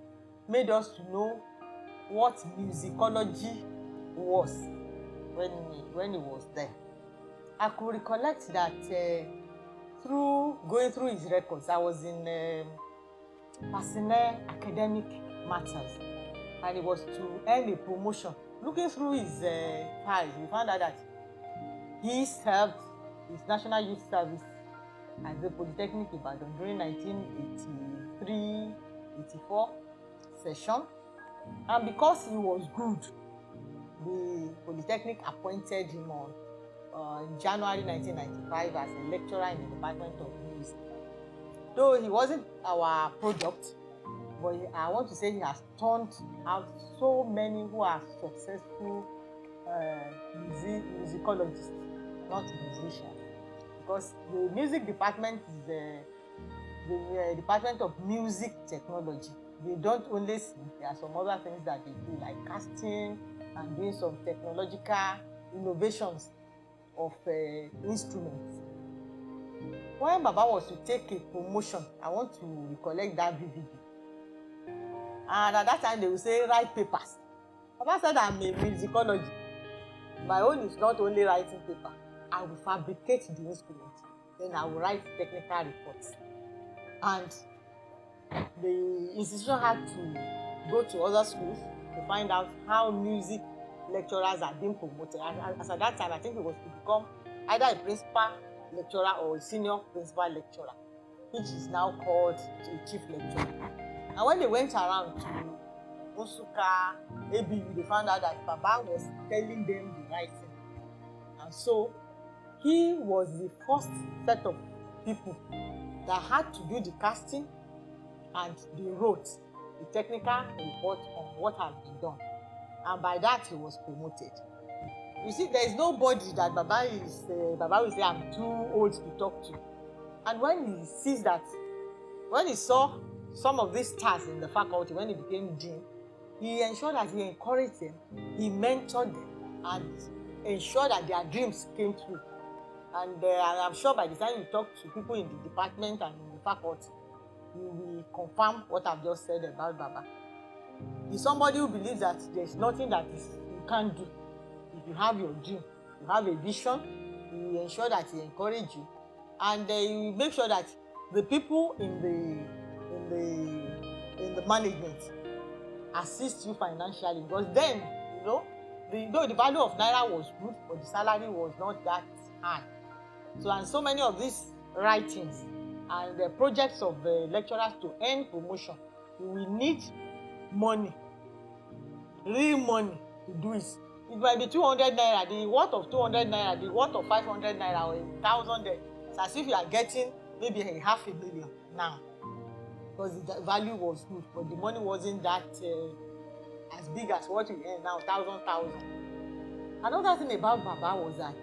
made us to know what musicology was when he was there. I could recollect that through going through his records, I was in personnel academic matters, and it was to earn a promotion. Looking through his files, we found out that he served his National Youth Service at the Polytechnic Ibadan during 1983-84 session, and because he was good, the Polytechnic appointed him on in January 1995 as a lecturer in the Department of Music. Though he wasn't our product, but I want to say he has turned out so many who are successful musicologists, not musicians. Because the music department is the Department of Music Technology. They don't only sing, there are some other things that they do, like casting and doing some technological innovations of instruments. When Baba was to take a promotion, I want to recollect that vividly. And at that time, they would say, write papers. Baba said, I'm a musicologist. My own is not only writing paper. I will fabricate the instrument. Then I will write technical reports. And the institution had to go to other schools to find out how music lecturers are being promoted. As at that time, I think it was to become either a principal lecturer or a senior principal lecturer, which is now called a chief lecturer. And when they went around to Osuka, ABU, they found out that Baba was telling them the right thing. And so he was the first set of people that had to do the casting, and they wrote the technical report on what had been done. And by that, he was promoted. You see, there is nobody that Baba will say, I'm too old to talk to. And when he sees that, when he saw some of these stars in the faculty, when he became dean, he ensured that he encouraged them, he mentored them, and ensured that their dreams came true. And I'm sure by the time you talk to people in the department and in the faculty, you will confirm what I've just said about Baba. He's somebody who believes that there's nothing that you can't do. If you have your dream, you have a vision, he will ensure that he encourages you, and he will make sure that the people in the management assist you financially, because then, though the value of naira was good, but the salary was not that high. So, and so many of these writings and the projects of the lecturers to earn promotion, you will need money, real money to do it. It might be 200 naira, the worth of 200 naira, the worth of 500 naira or 1,000. It's as if you are getting maybe $500,000 now, because the value was good, but the money wasn't that as big as what you earn now, 1,000. Another thing about Baba was that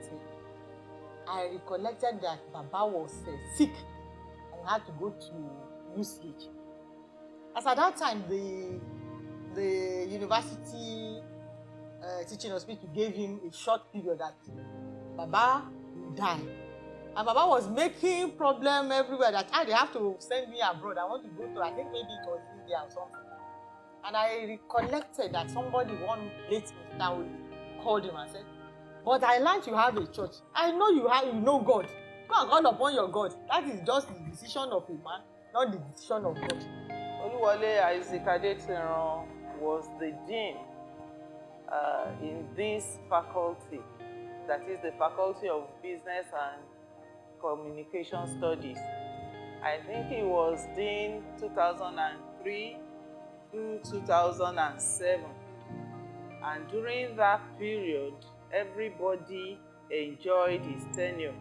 I recollected that Baba was sick and had to go to UCH. As at that time, the university teaching hospital gave him a short period that Baba will die. And Baba was making problem everywhere that they have to send me abroad. I want to go to, I think maybe it was India or something. And I recollected that somebody, one late Mr. Olu, called him and said, but I learned you have a church. I know you know God. Go and call upon your God. That is just the decision of a man, not the decision of God. Oluwole Isaac Adetiran was the dean in this faculty, that is the Faculty of Business and Communication Studies. I think he was dean 2003 to 2007. And during that period, everybody enjoyed his tenure.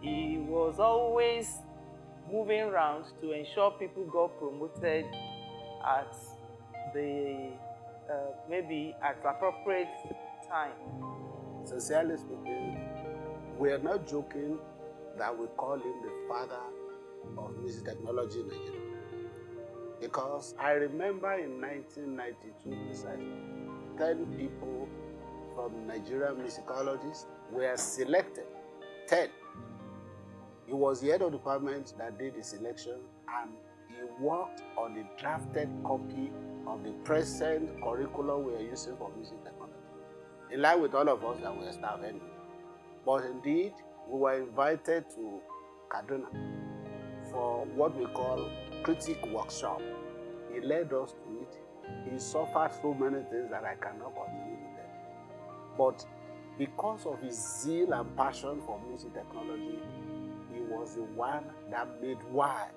He was always moving around to ensure people got promoted at the maybe at appropriate time. Sincerely speaking, we are not joking that we call him the father of music technology in Nigeria. Because I remember in 1992 precisely, 10 people from Nigerian musicologists were selected. 10. He was the head of the department that did the selection, and he worked on the drafted copy of the present curriculum we are using for music technology, in line with all of us that were staff anyway. But indeed, we were invited to Kaduna for what we call critic workshop. He led us to it. He suffered so many things that I cannot continue to tell. But because of his zeal and passion for music technology, he was the one that made why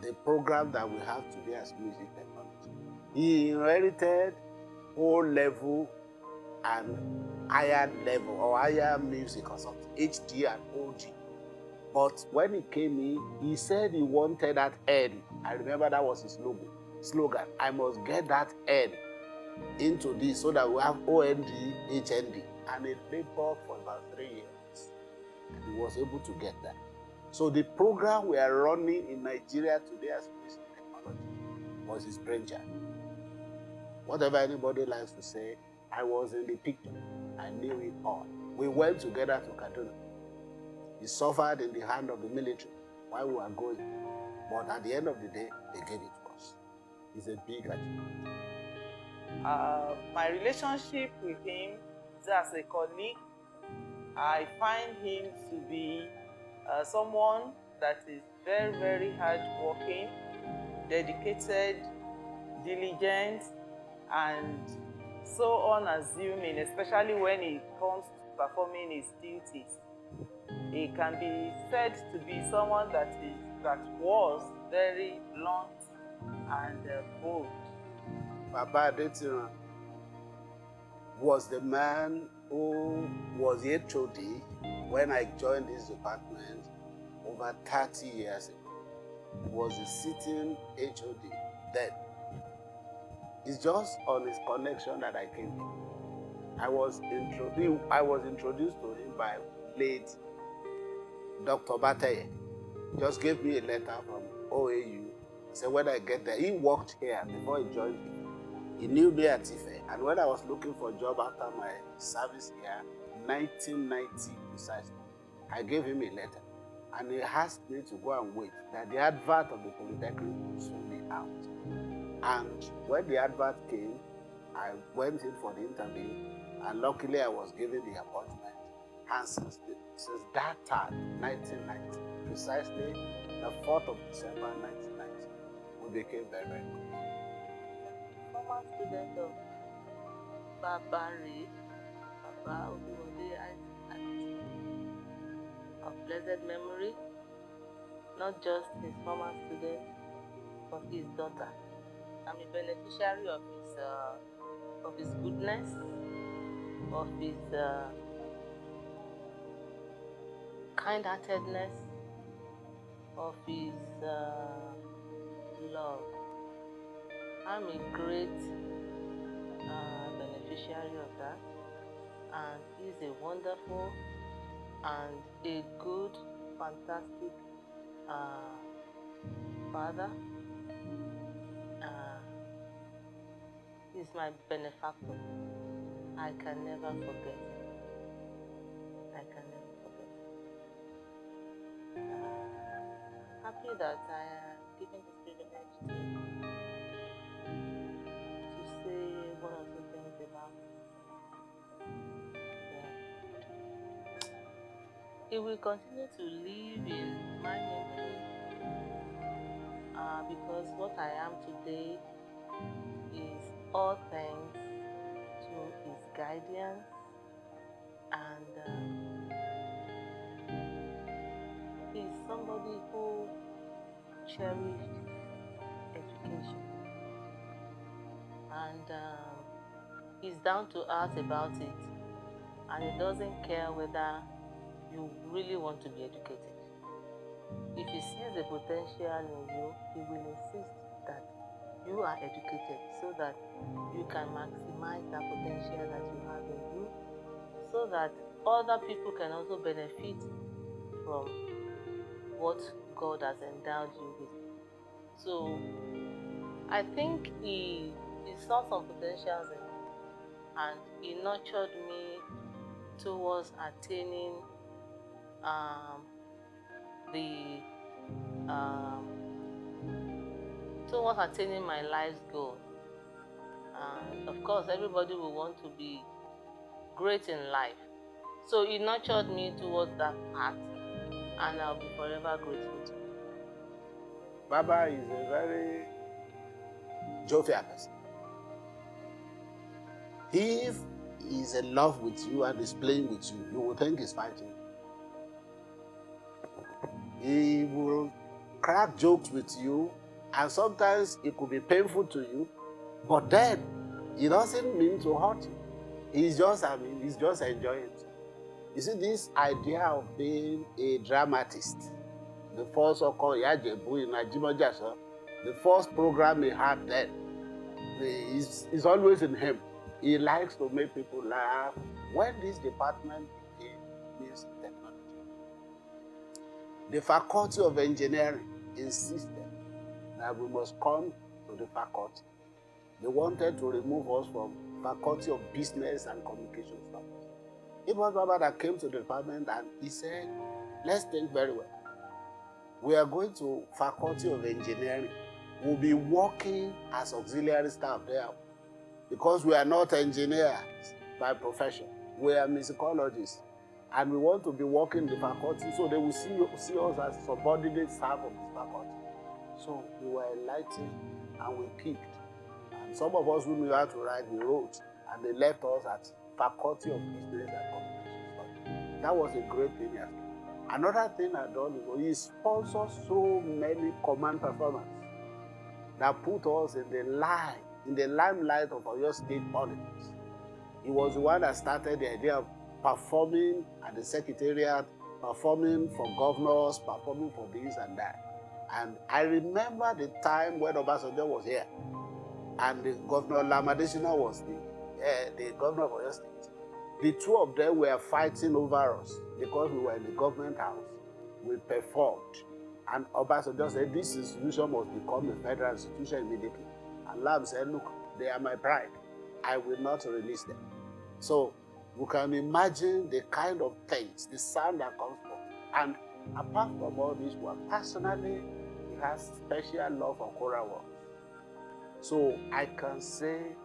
the program that we have today as music technology. He inherited O-level and higher level or higher music or something, HD and OG. But when he came in, he said he wanted that N. I remember that was his slogan. I must get that N into this so that we have OND, HND. And it labored for about 3 years. And he was able to get that. So the program we are running in Nigeria today as music technology was his brainchild. Whatever anybody likes to say, I was in the picture. I knew it all. We went together to Kaduna. He suffered in the hand of the military while we were going. But at the end of the day, they gave it to us. It's a big achievement. My relationship with him is as a colleague. I find him to be someone that is very, very hardworking, dedicated, diligent, and so unassuming, especially when it comes to performing his duties. He can be said to be someone that was very blunt and bold. Baba Adetiran was the man who was the HOD when I joined this department over 30 years ago. He was the sitting HOD then. It's just on his connection that I came in. I was introduced to him by late Dr. Bataye. Just gave me a letter from OAU. Said when I get there, he worked here before he joined me. He knew me at Ife, and when I was looking for a job after my service here, 1990 precisely, I gave him a letter, and he asked me to go and wait that the advert of the Polytechnic would soon be out. And when the advert came, I went in for the interview, and luckily I was given the appointment. And since that time, 1990, precisely the 4th of December 1990, we became very, very good. Former student of Baba Oluwole Isaac Adetiran, of blessed memory, not just his former student, but his daughter. I'm a beneficiary of his goodness, of his kind-heartedness, of his love. I'm a great beneficiary of that, and he's a wonderful and a good, fantastic father. He's my benefactor. I can never forget him. I can never forget him. Happy that I am given this privilege He will continue to live in my memory because what I am today is all thanks to his guidance and he's somebody who cherished education and he's down to earth about it, and he doesn't care whether you really want to be educated. If he sees the potential in you, he will insist that you are educated so that you can maximize that potential that you have in you, so that other people can also benefit from what God has endowed you with. So I think he saw some potentials in me, and he nurtured me towards attaining towards attaining my life's goal. And of course, everybody will want to be great in life. So he nurtured me towards that path, and I'll be forever grateful to him. Baba is a very jovial person. If he's in love with you and is playing with you, you will think he's fighting. He will crack jokes with you, and sometimes it could be painful to you, but then he doesn't mean to hurt you. He's just enjoying it. You see, this idea of being a dramatist, the first the first program he had then, is always in him. He likes to make people laugh. When this department became music technology, the Faculty of Engineering insisted that we must come to the faculty. They wanted to remove us from Faculty of Business and Communication Studies. It was Baba that came to the department and he said, let's think very well. We are going to Faculty of Engineering. We'll be working as auxiliary staff there because we are not engineers by profession. We are musicologists. And we want to be working in the faculty, so they will see us as subordinate staff of this faculty. So we were enlightened and we picked. And some of us who knew how to write, we wrote, and they left us at Faculty of Business and Communication Studies. That was a great thing. Yes. Another thing I've done is he sponsored so many command performers that put us in the limelight of Oyo State politics. He was the one that started the idea of performing at the secretariat, performing for governors, performing for this and that. And I remember the time when Obasanjo was here, and the Governor Lamadesina was the governor of Oyo State. The two of them were fighting over us because we were in the government house. We performed. And Obasanjo said, this institution must become a federal institution immediately. And Lam said, look, they are my pride. I will not release them. So we can imagine the kind of things, the sound that comes from. And apart from all this work, personally, he has special love for choral work. So I can say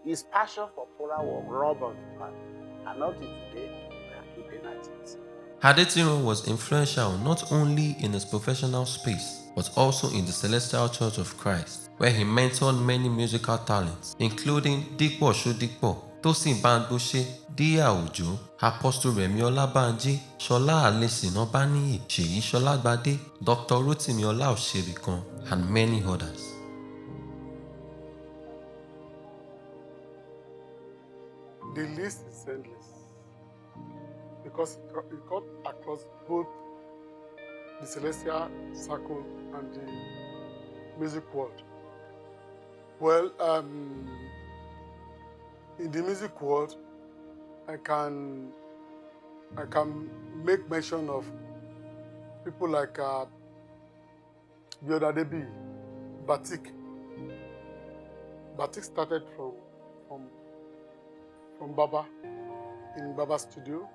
his passion for choral work rubbed on his heart. And not till today, we are keeping at it. Adetiran was influential not only in his professional space, but also in the Celestial Church of Christ, where he mentored many musical talents, including Dipo Sodipo, Tosin Banbose, Dia Ojo, Apostle Remi Olabanji, Shola Alesina Baniyi, Seyi Solagbade, Dr. Rotimi Olaosebikan, and many others. The list is endless because it cut across both the celestial circle and the music world. Well, in the music world, I can make mention of people like Bioda Debi, Batik. Batik started from Baba, in Baba's studio.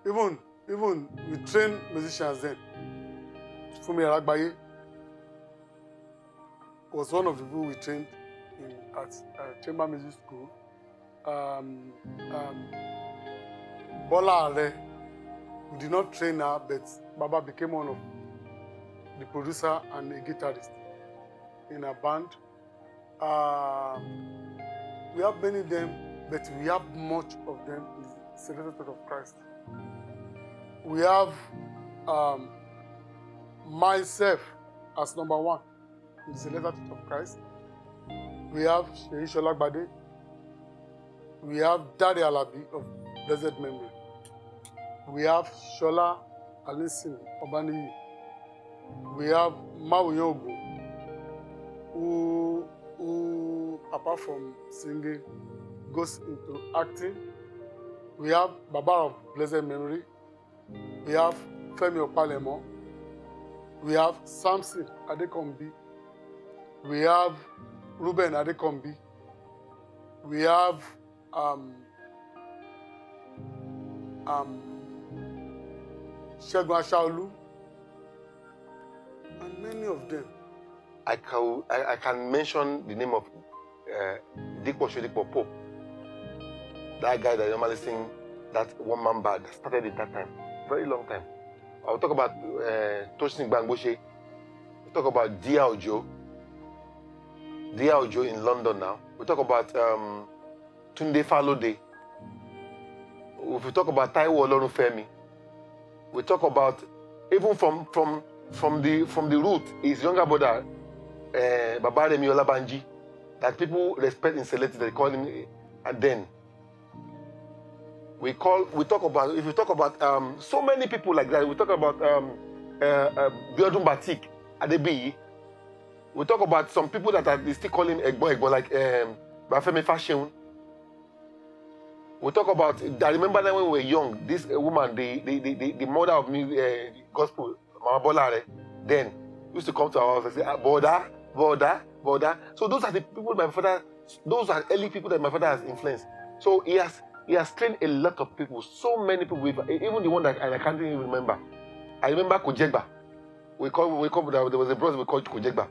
Even we trained musicians then. Fumi Aragbaye was one of the people we trained at Chamber Music School. Bola Are, we did not train her, but Baba became one of the producer and a guitarist in a band. We have many of them, but we have much of them in the Celestial Church of Christ. We have myself as number one in the Celestial Church of Christ. We have Sheyi Sholagbade. We have Dare Alabi of blessed memory. We have Shola Alisin Obaniyi. We have Mawuyogu, who apart from singing, goes into acting. We have Baba of blessed memory. We have Femi Opalemo. We have Samson Adekombi. We have Ruben Adekombi. We have Shegun Ashaolu, and many of them. I can mention the name of Dikpo Shodipo Pope. That guy that normally sing that one-man band that started at that time. Very long time. I'll talk about Toshin Bangboshe. We'll talk about Dia Ojo. Dia Ojo in London now. We'll talk about Tunde Falode. If we talk about Taiwo Olorunfemi, we talk about even from the root, his younger brother, Baba Remi Olabanji, that people respect in Select, they call him Aden. If we talk about so many people like that. We talk about Biodun Batik, Adebiyi. We talk about some people that they still call him Egbo, like Bafemi Fashion. We talk about, I remember that when we were young, this woman, the mother of music, gospel, Mama Bolare, then used to come to our house and say, Boda. So those are the people my father, those are early people that my father has influenced. So he has trained a lot of people, so many people, even the one that I can't even remember. I remember Kojegba. There was a brother we called Kojegba.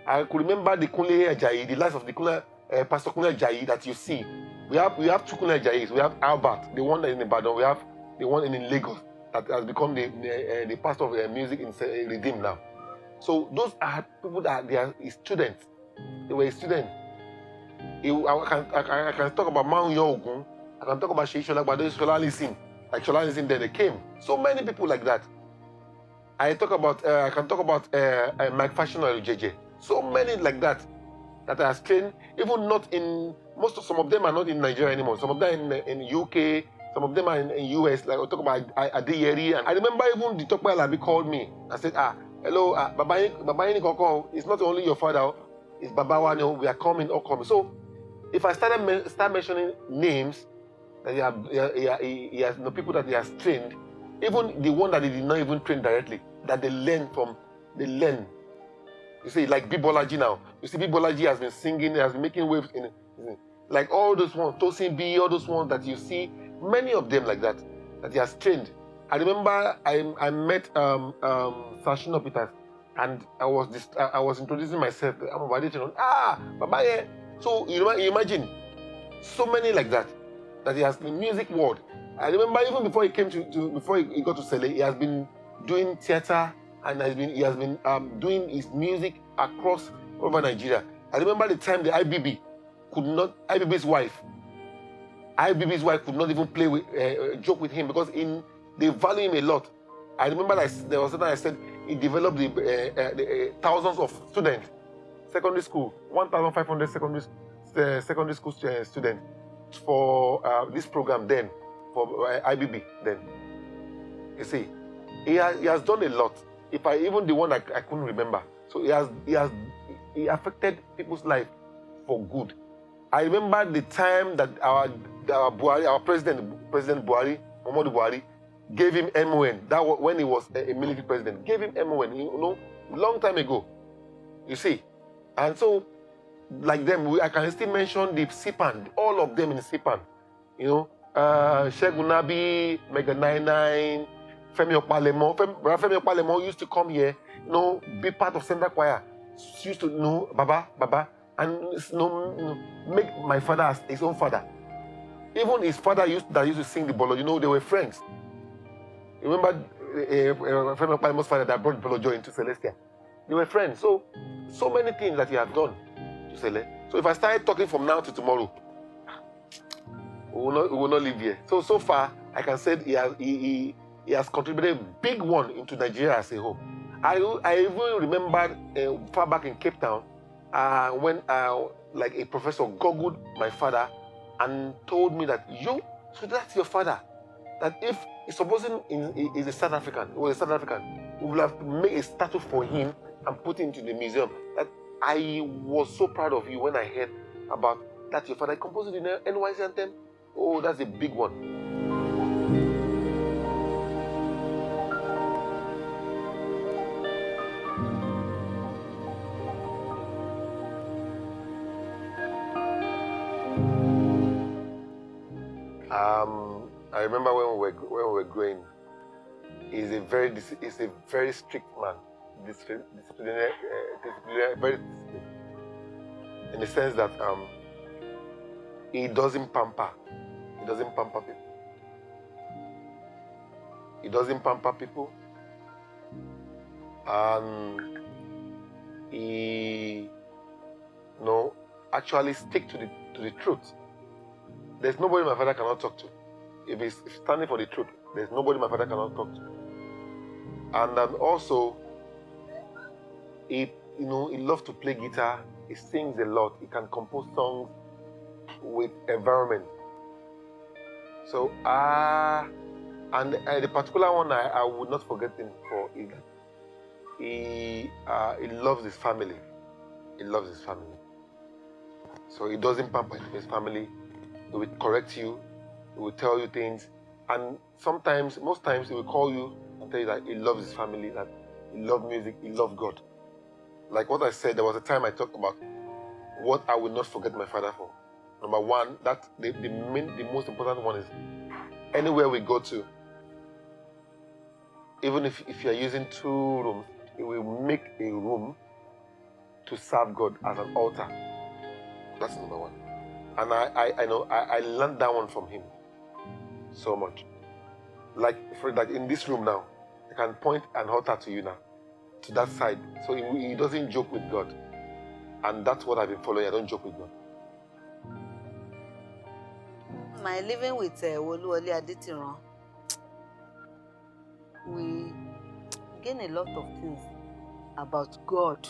I could remember the Kunle Ajayi, the life of the Pastor Kunle Ajayi that you see. We have two Kunle Ajayis. We have Albert, the one that is in Ibadan. We have the one in Lagos that has become the pastor of music in Redeem now. So those are people that they are students. They were a student. I can talk about Mount Yogun. I can talk about Sheyi Sholagbade, Shola Alisin. Like Shola Alisin, then they came. So many people like that. I can talk about Mike Fashion or JJ. So many like that are trained, even not in, some of them are not in Nigeria anymore. Some of them in UK, some of them are in US. Like I talk about Adeyeri. And I remember even the Tokwe Alabi called me and said, hello, Baba Koko, it's not only your father, it's Baba Wano, we are coming, all coming. So if I start mentioning names, that he has people that he has trained, even the one that he did not even train directly, that they learn. You see, like Bibolaji now. You see, Bibolaji has been singing, has been making waves in like all those ones, Tosin B, all those ones that you see, many of them like that he has trained. I remember I met Sashino Peters, and I was introducing myself. I'm about Adetiran. Baba, yeah. So you imagine, so many like that he has in the music world. I remember even before he came before he got to Sele, he has been doing theater. And he has been doing his music across over Nigeria. I remember the time the IBB's wife could not even play with joke with him because they value him a lot. I remember there was something I said he developed the thousands of students, secondary school, 1,500 secondary school students for this program then for IBB then. You see, he has done a lot. Even the one I couldn't remember. So he affected people's life for good. I remember the time that our President Buhari, Muhammadu Buhari, gave him MON. That was when he was a military president. Gave him MON, long time ago. You see, and so like them, I can still mention the SIPAN, all of them in SIPAN. Shegun Nabi, Mega 99. Femi Opalemo used to come here, be part of Central Choir. Used to know Baba, and make my father as his own father. Even his father that used to sing the bolo, they were friends. You remember a friend of my father that brought bolo joy into Celestia? They were friends. So many things that he had done to Cele. So if I started talking from now to tomorrow, we will not live here. So far, I can say he has contributed a big one into Nigeria as a whole. I even remember far back in Cape Town when like a professor googled my father and told me that so that's your father. That if supposing he's a South African, we would have made a statue for him and put it into the museum. That I was so proud of you when I heard about that your father composed the NYSC anthem. Oh, that's a big one. I remember when we were growing. He's a very strict man, disciplinary, very disciplined. In the sense that he doesn't pamper. He doesn't pamper people. He doesn't pamper people. And he actually stick to the truth. There's nobody my father cannot talk to. If he's standing for the truth, there's nobody my father cannot talk to. And also, he loves to play guitar. He sings a lot. He can compose songs with environment. So, and the particular one I would not forget him for is that he loves his family. He loves his family. So he doesn't pamper his family. He will correct you. He will tell you things. And most times, he will call you and tell you that he loves his family, that he loves music, he loves God. Like what I said, there was a time I talked about what I will not forget my father for. Number one, that the most important one is anywhere we go to, even if you are using 2 rooms, he will make a room to serve God as an altar. That's number one. And I know I learned that one from him so much. Like in this room now, I can point an altar to you now, to that side. So he doesn't joke with God. And that's what I've been following. I don't joke with God. My living with Oluwole Adetiran, we gain a lot of things about God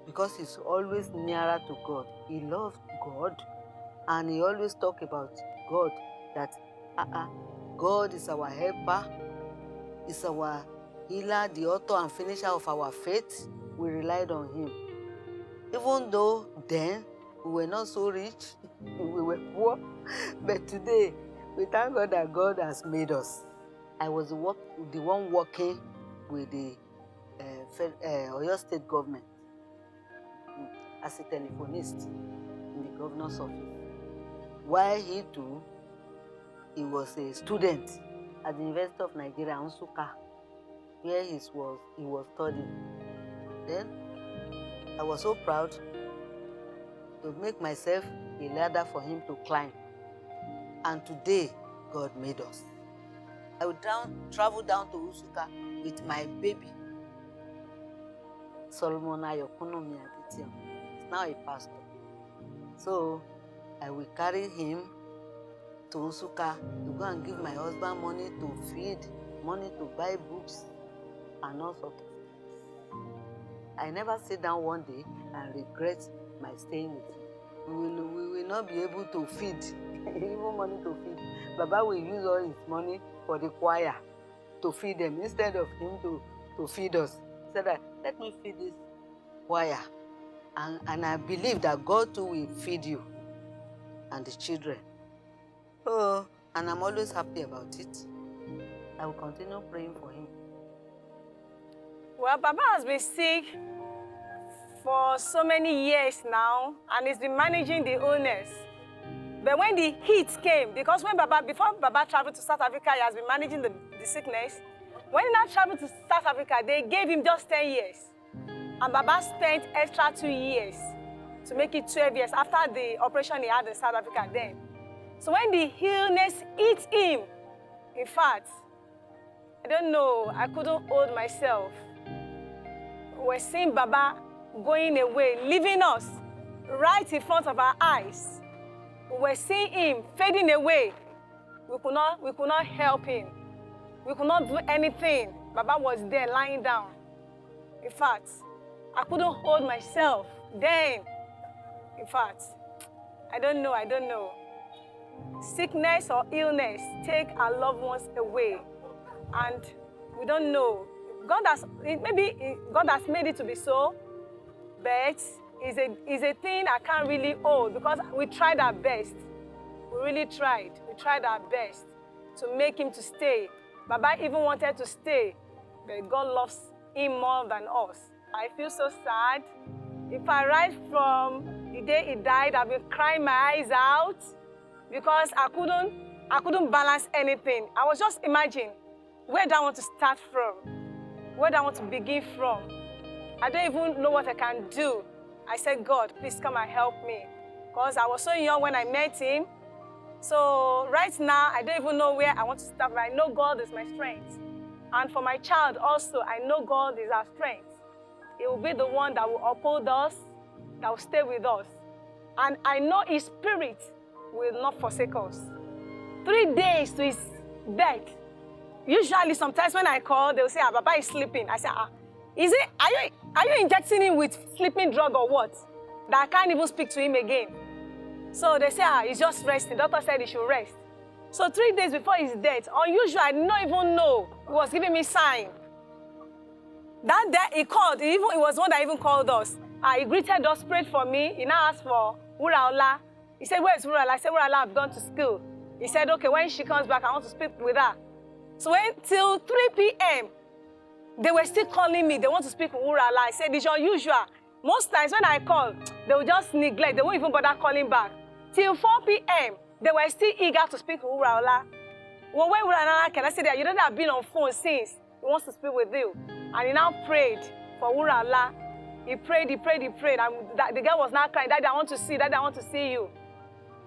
because he's always nearer to God. He loves God and he always talks about God, that God is our helper, is our healer, the author and finisher of our faith. We relied on him. Even though then we were not so rich, we were poor, but today we thank God that God has made us. I was the one working with the Oyo State government as a telephonist in the governor's office. While he too, he was a student at the University of Nigeria, Nsukka, where he was studying. Then I was so proud to make myself a ladder for him to climb. And today, God made us. I would travel down to Nsukka with my baby, Solomon Ayokunomi Adetiran. He's now a pastor. So I will carry him to Nsukka to go and give my husband money to feed, money to buy books, and all sorts of things. I never sit down one day and regret my staying with him. We will not be able to feed, even money to feed. Baba will use all his money for the choir to feed them instead of him to feed us. He said that, let me feed this choir. And I believe that God too will feed you and the children. Oh, and I'm always happy about it. I will continue praying for him. Well, Baba has been sick for so many years now, and he's been managing the illness. But when the heat came, because before Baba traveled to South Africa, he has been managing the sickness. When he now traveled to South Africa, they gave him just 10 years. And Baba spent extra 2 years to make it 12 years after the operation he had in South Africa then. So when the illness hit him, in fact, I don't know, I couldn't hold myself. We're seeing Baba going away, leaving us right in front of our eyes. We're seeing him fading away. We could not help him. We could not do anything. Baba was there lying down. In fact, I couldn't hold myself then. In fact, I don't know. Sickness or illness take our loved ones away. And we don't know. God has made it to be so, but it's a thing I can't really hold because we tried our best. We really tried. We tried our best to make him to stay. Baba even wanted to stay, but God loves him more than us. I feel so sad. If I write from the day he died, I've been crying my eyes out because I couldn't balance anything. I was just imagining, where do I want to start from? Where do I want to begin from? I don't even know what I can do. I said, God, please come and help me. Because I was so young when I met him. So right now, I don't even know where I want to start, but I know God is my strength. And for my child also, I know God is our strength. He will be the one that will uphold us, that will stay with us. And I know his spirit will not forsake us. 3 days to his death. Usually, sometimes when I call, they'll say, Baba is sleeping. I say, are you injecting him with sleeping drug or what? That I can't even speak to him again. So they say, he's just resting. The doctor said he should rest. So 3 days before his death, unusual, I did not even know. He was giving me sign. That day he called. He was one that even called us. He greeted us, prayed for me. He now asked for Uraola. He said, where's Uraola? I said, Uraola, I've gone to school. He said, okay, when she comes back, I want to speak with her. So until 3 p.m., they were still calling me. They want to speak with Uraola. I said, it's unusual. Most times when I call, they will just neglect. They won't even bother calling back. Till 4 p.m., they were still eager to speak with Uraola. Well, when Uraola can I say that you don't have been on phone since he wants to speak with you. And he now prayed for Uraola. He prayed. And the girl was now crying, Daddy, I want to see you.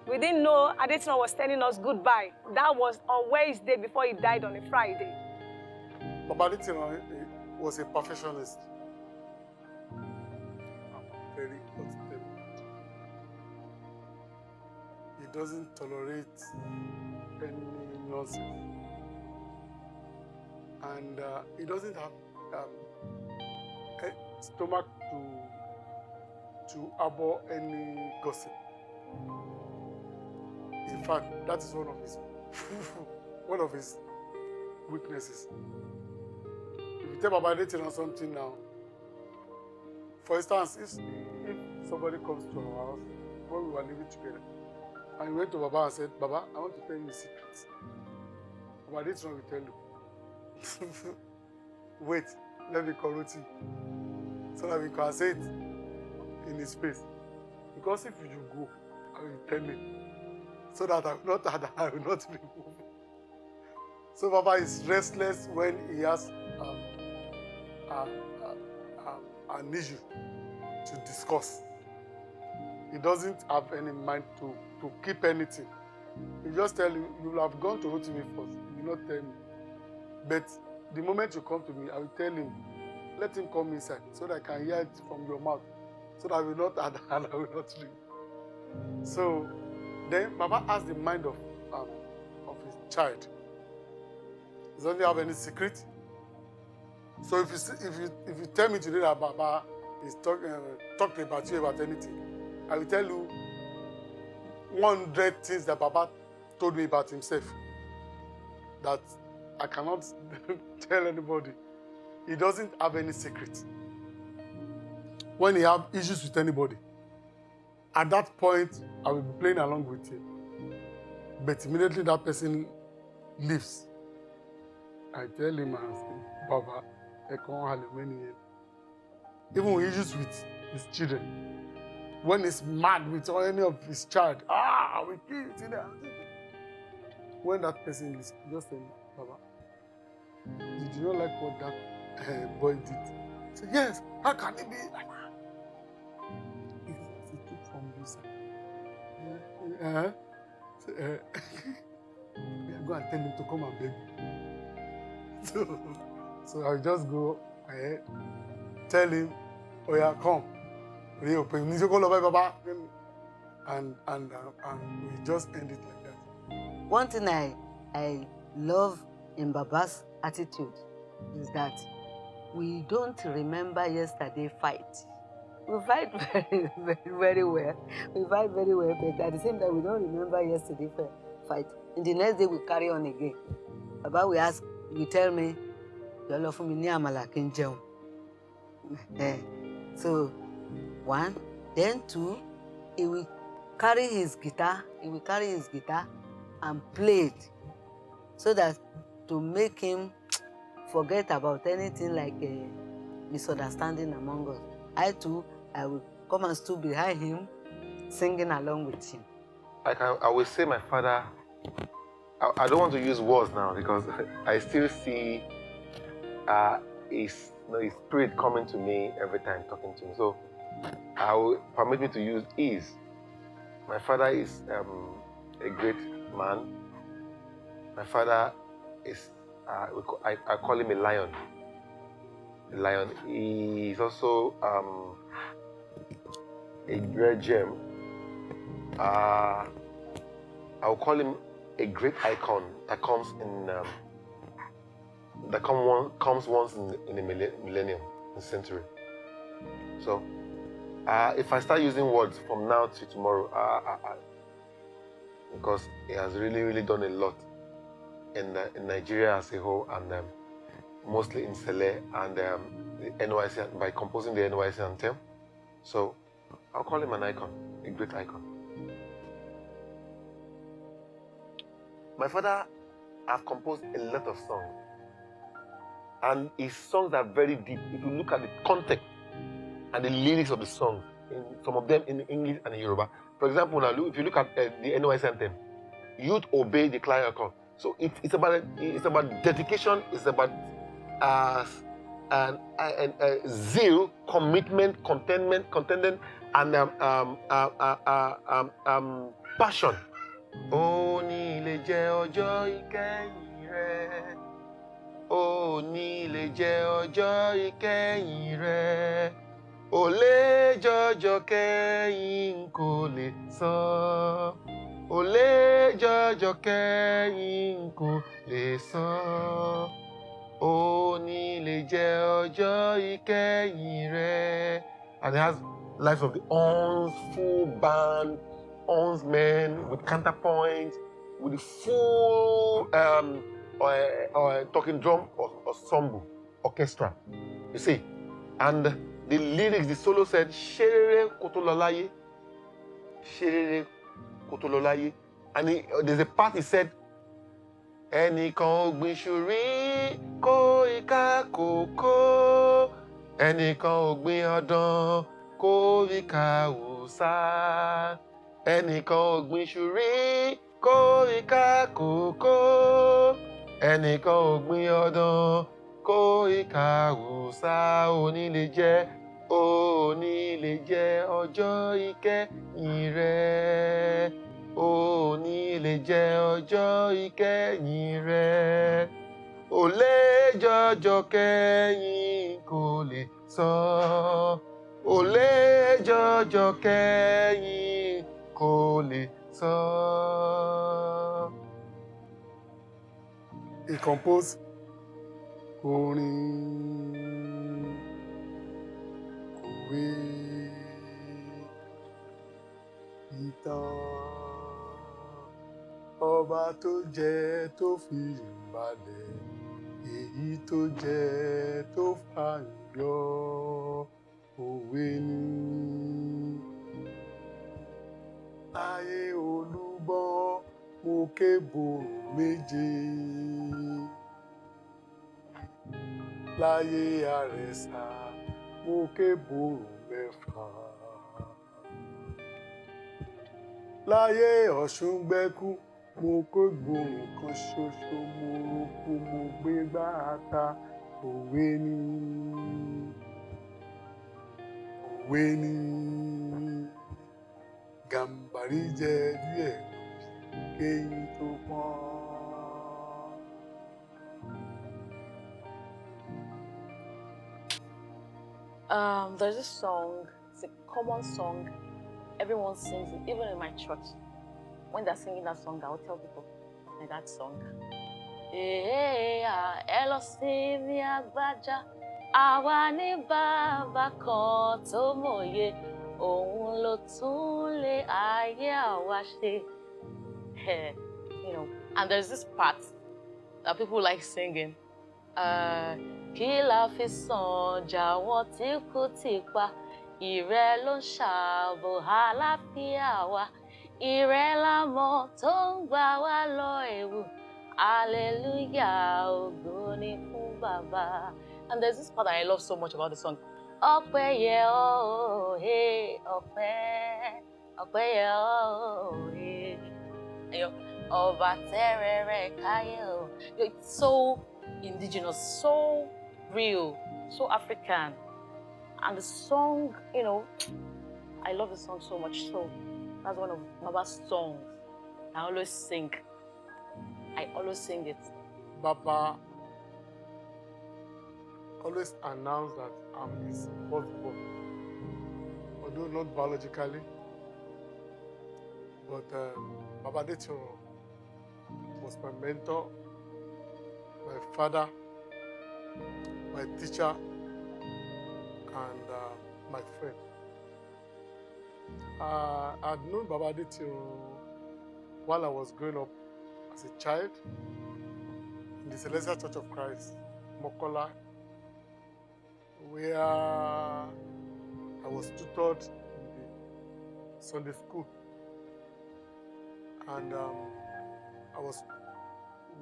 We didn't know Adetiran was telling us goodbye. That was on Wednesday before he died on a Friday. Baba Adetiran was a perfectionist. Very positive. He doesn't tolerate any nonsense. And he doesn't have a stomach to harbor any gossip. In fact, that is one of his weaknesses. If you tell Baba Adetiran something now, for instance, if somebody comes to our house when we were living together, and he went to Baba and said, Baba, I want to tell you a secret. Baba Adetiran will tell you. Wait, let me correct you. So that we can say it in his face. Because if you go, I will tell him. So that I will not remove it. So Baba is restless when he has an issue to discuss. He doesn't have any mind to keep anything. He just tell you, you will have gone to Rotimi first. He will not tell me. But the moment you come to me, I will tell him, let him come inside so that I can hear it from your mouth. So that I will not add and I will not leave. So then Baba has the mind of his child. He doesn't have any secret. So if you tell me today that Baba is talking about you about anything, I will tell you 100 things that Baba told me about himself that I cannot tell anybody. He doesn't have any secret. When he have issues with anybody, at that point, I will be playing along with him. But immediately that person leaves, I tell him and say, Baba, even with issues with his children, when he's mad with any of his child, we kill it. When that person leaves, just tell him, Baba, did you not like what that boy did? He said, yes, how can it be like that? He took from this side. We go and tell him to come and beg me. So I'll just go ahead, tell him, oh yeah, come. Reopen. And we just end it like that. One thing I love in Baba's attitude is that we don't remember yesterday fight. We fight very, very, very well. We fight very well, but at the same time, we don't remember yesterday fight. And the next day, we carry on again. Baba will ask, will tell me, so, one, then two, he will carry his guitar, and play it so that to make him forget about anything like a misunderstanding among us. I will come and stood behind him, singing along with him. I will say my father, I don't want to use words now because I still see his spirit coming to me every time talking to me. So I will permit me to use is. My father is a great man. My father is, I call him a lion. A lion. He is also a rare gem. I will call him a great icon that comes in comes once in a millennium, in a century. So, if I start using words from now to tomorrow, because he has really, really done a lot in Nigeria as a whole, and mostly in Sele and the NYSC, by composing the NYSC anthem. So, I'll call him an icon, a great icon. My father has composed a lot of songs, and his songs are very deep. If you look at the context and the lyrics of the songs, some of them in English and in Yoruba. For example, now if you look at the NYSC anthem, youth obey the clarion call. So it's about dedication. It's about zeal, commitment, contentment, and passion. Oni le jẹ́ ọjọ́ ìkẹyìn rẹ. Oni le jẹ́ ọjọ́ ìkẹyìn rẹ. Olè jọjọ kẹ́yìn kò lè sọ. Olè jọjọ kẹ́yìn kò lè sọ. Oni le jẹ́ ọjọ́ ìkẹyìn rẹ. And it has lives of the horns, full band, horns men with counterpoint, with the full talking drum or ensemble, orchestra. You see, and the lyrics, the solo said, "Sherere kotololaye, sherere kotololaye," and there's a part he said, "Ẹnìkan ògbìn ṣùrí kó ìka kòkó, ẹnìkan ògbìn ọ̀dàn kó ìka wùsà, ẹnìkan ògbìn ṣùrí kó ìka kòkó, ẹnìkan ògbìn ọ̀dàn kó ìka wùsà, òní lè jẹ́ ọjọ́ ìkẹyìn rẹ, òní lè jẹ́ ọjọ́ ìkẹyìn rẹ, olè jọjọ kẹ́yìn kò lè sọ, olè jọjọ kẹ́yìn kò lè sọ." He composed orin òwe ìtàn ọba tó jẹ tó fi ìbàdàn èyí tó jẹ tó fàyọ òwe ni. Ayé olúbọ mo kébò méje, láyé àrẹ̀sà mo kébò mẹ́fà, láyé ọ̀ṣungbẹ́kú mo kébò nǹkan ṣoṣo, mo roko mo gbé gbáàta òwe ni, òwe ni. Gàmbàrí jẹ díẹ̀ kéyìí tó pọ́n. There's this song, it's a common song, everyone sings it, even in my church. When they're singing that song, I will tell people that song. Elosimi agbaja, àwa ní bàbá kan tó mòye, òun ló tún lé ayé àwa ṣe. You know, and there's this part that people like singing. Kí la fi sànjà wọn tí kú ti pa, ìrẹ ló ń ṣàbò àlàáfíà wa, ìrẹ la mọ̀ tó ń gbà wá lọ ewu, hallelujah, ògo ni fún Baba. And there's this part that I love so much about the song. Ọpẹ́ yẹ ọ́, ọpẹ́, ọpẹ́ yẹ ọ́, ọba tẹ́rẹ̀ẹ́rẹ́ káyé o. It's so indigenous, so real, so African. And the song, you know, I love the song so much. So that's one of Baba's songs. I always sing. I always sing it. Baba always announced that I'm his firstborn, although not biologically. But Baba Adetiran was my mentor, my father, my teacher, and my friend. I'd known Baba Adetiran while I was growing up as a child in the Celestial Church of Christ, Mokola, where I was tutored in the Sunday school. And I was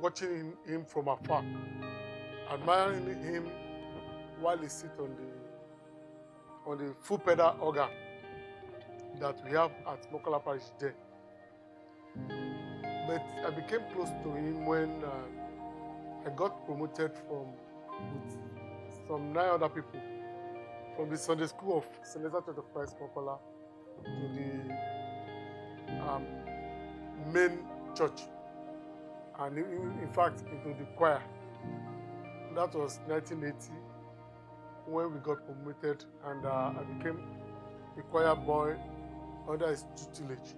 watching him from afar, admiring him while he sits on the full pedal organ that we have at Mokola Parish there. But I became close to him when I got promoted with some 9 other people from the Sunday school of Celestial Church of Christ Mokola to the main church, and in fact into the choir. That was 1980 when we got promoted, and I became a choir boy under his tutelage.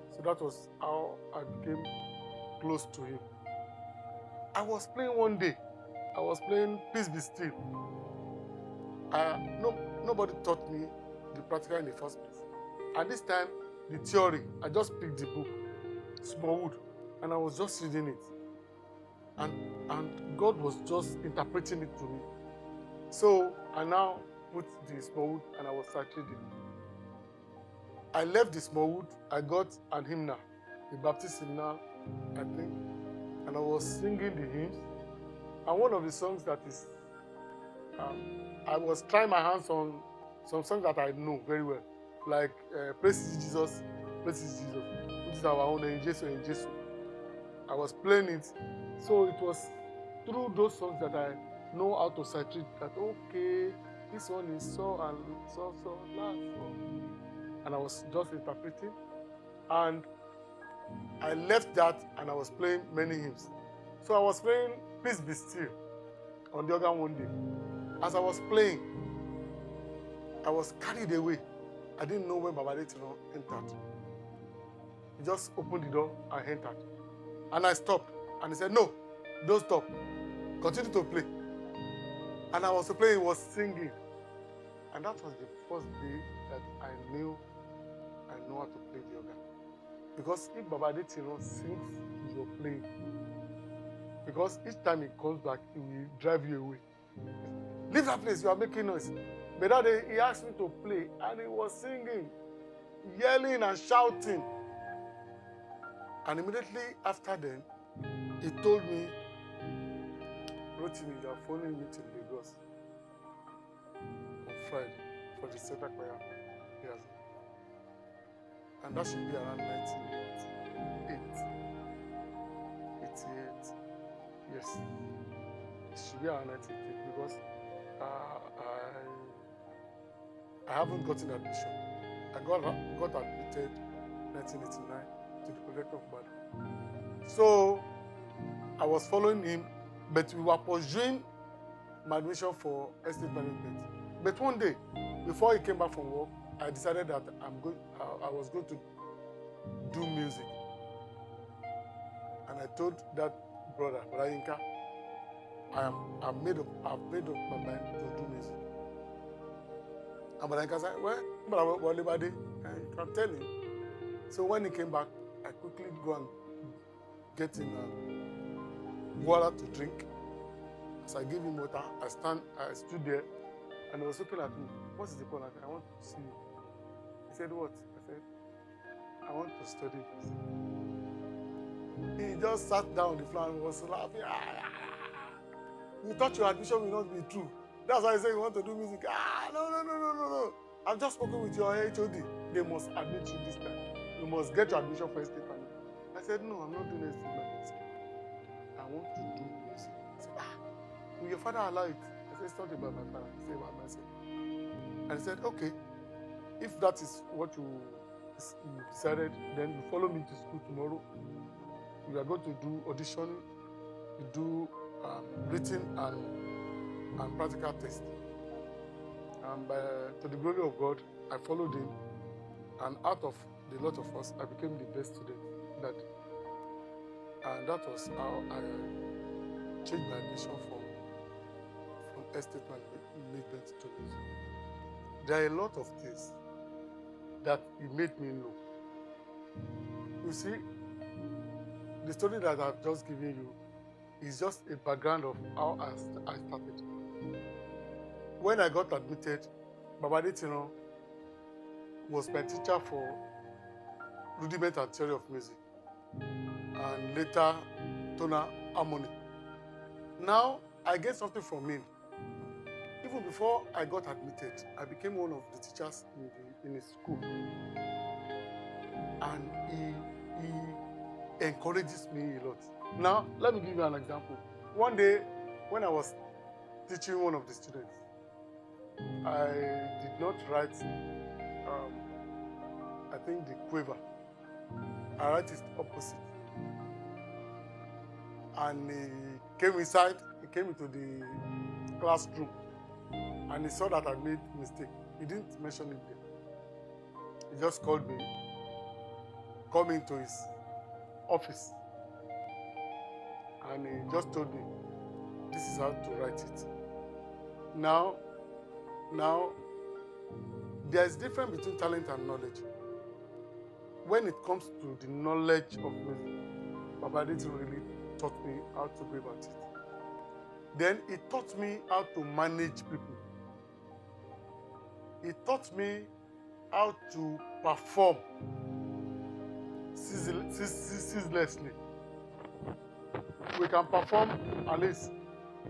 So that was how I became close to him. I was playing one day. I was playing Peace Be Still. Nobody taught me the practical in the first place. And this time, the theory, I just picked the book, Smallwood, and I was just reading it. And God was just interpreting it to me. So I now put the Smallwood and I was citing it. I left the Smallwood, I got an hymnal, the Baptist hymnal, I think, and I was singing the hymns. And one of the songs that is, I was trying my hands on some songs that I know very well, like Praise Jesus, which is our own, in Jesus. I was playing it, so it was through those songs that I know how to citate that, okay, this one is so and so, last one. And I was just interpreting, and I left that and I was playing many hymns. So I was playing Peace Be Still on the organ one day. As I was playing, I was carried away. I didn't know when Baba Adetiran entered. He just opened the door and entered. And I stopped. And he said, no, don't stop. Continue to play. And I was playing, he was singing. And that was the first day that I know how to play the organ. Because if Baba Adetiran sings, you're playing. Because each time he comes back, he will drive you away. Leave that place, you are making noise. But that day, he asked me to play, and he was singing, yelling and shouting. And immediately after then, he told me, Rotimi, you are following me to Lagos on Friday for the Center Choir rehearsal. And that should be around 1988. Yes. It should be around 1988 because I haven't gotten admission. I got admitted 1989 to the protector of Bada. So I was following him, but we were pursuing my admission for estate management. But one day, before he came back from work, I decided that I was going to do music. And I told that brother, Inka, I've made up my mind to do music. And Inka said, well, you can tell him. So when he came back, I quickly go and get him water to drink. As I gave him water, I stood there, and he was looking at me. What is the call? I want to see you. He said, what? I said, I want to study this. He just sat down on the floor and was laughing. You thought your admission will not be true. That's why I say you want to do music. No. I've just spoken with your HOD. They must admit you this time. You must get your admission for estate management. I said, no, I'm not doing estate management. I want to do music. He said, will your father allow it? I said, it's not about my father. He said, about myself. And he said, okay, if that is what you decided, then you follow me to school tomorrow. We are going to do audition, we do written and practical test. And to the glory of God, I followed him, and out of the lot of us, I became the best student that day. And that was how I changed my admission from estate management to music. There are a lot of things that it made me know. You see, the story that I've just given you is just a background of how I started. When I got admitted, Baba Adetiran was my teacher for rudiment and theory of music, and later tonal harmony. Now I get something from him. Even before I got admitted, I became one of the teachers in his school, and he encourages me a lot. Now let me give you an example. One day when I was teaching one of the students, I did not write I think the quiver. I write it opposite. And he came inside, he came into the classroom, and he saw that I made a mistake. He didn't mention it there. He just called me, called me into his office, and he just told me, this is how to write it. Now, there is difference between talent and knowledge. When it comes to the knowledge of music, Baba Adetiran really taught me how to go about it. Then he taught me how to manage people. He taught me how to perform ceaselessly. We can perform at least,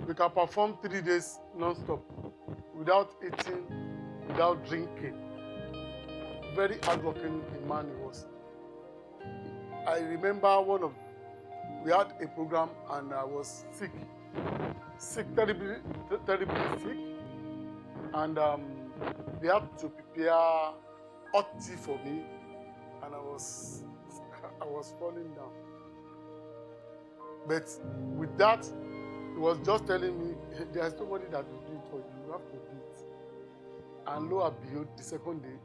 we can perform 3 days non-stop without eating, without drinking. Very hardworking man he was. I remember we had a program and I was sick, terribly sick, and they had to prepare hot tea for me, and I was falling down. But with that, he was just telling me, there's nobody that will do it for you, you have to do it. And lo and behold, the second day,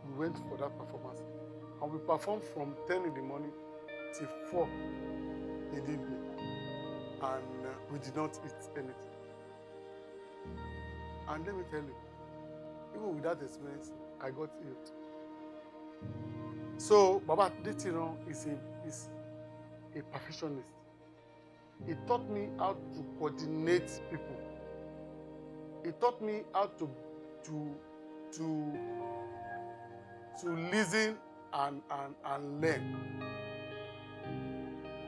we went for that performance. And we performed from 10 in the morning till 4 in the evening. And we did not eat anything. And let me tell you, even with that experience, I got healed. So, Baba Adetiran is a perfectionist. He taught me how to coordinate people. He taught me how to listen and learn.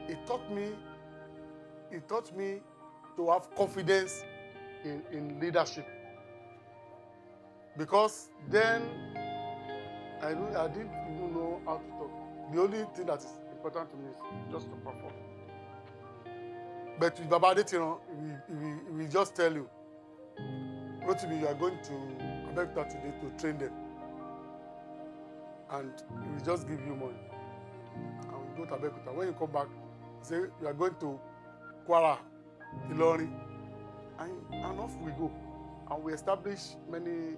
He taught me to have confidence in leadership. Because then I didn't even know how to talk. The only thing that is important to me is just to perform. But with Baba Adetiran, we just tell you, Rotimi, you are going to Abẹ́òkúta today to train them. And we just give you money. And we go to Abeokuta. When you come back, say you are going to Kwara, Ilorin, and off we go. And we establish many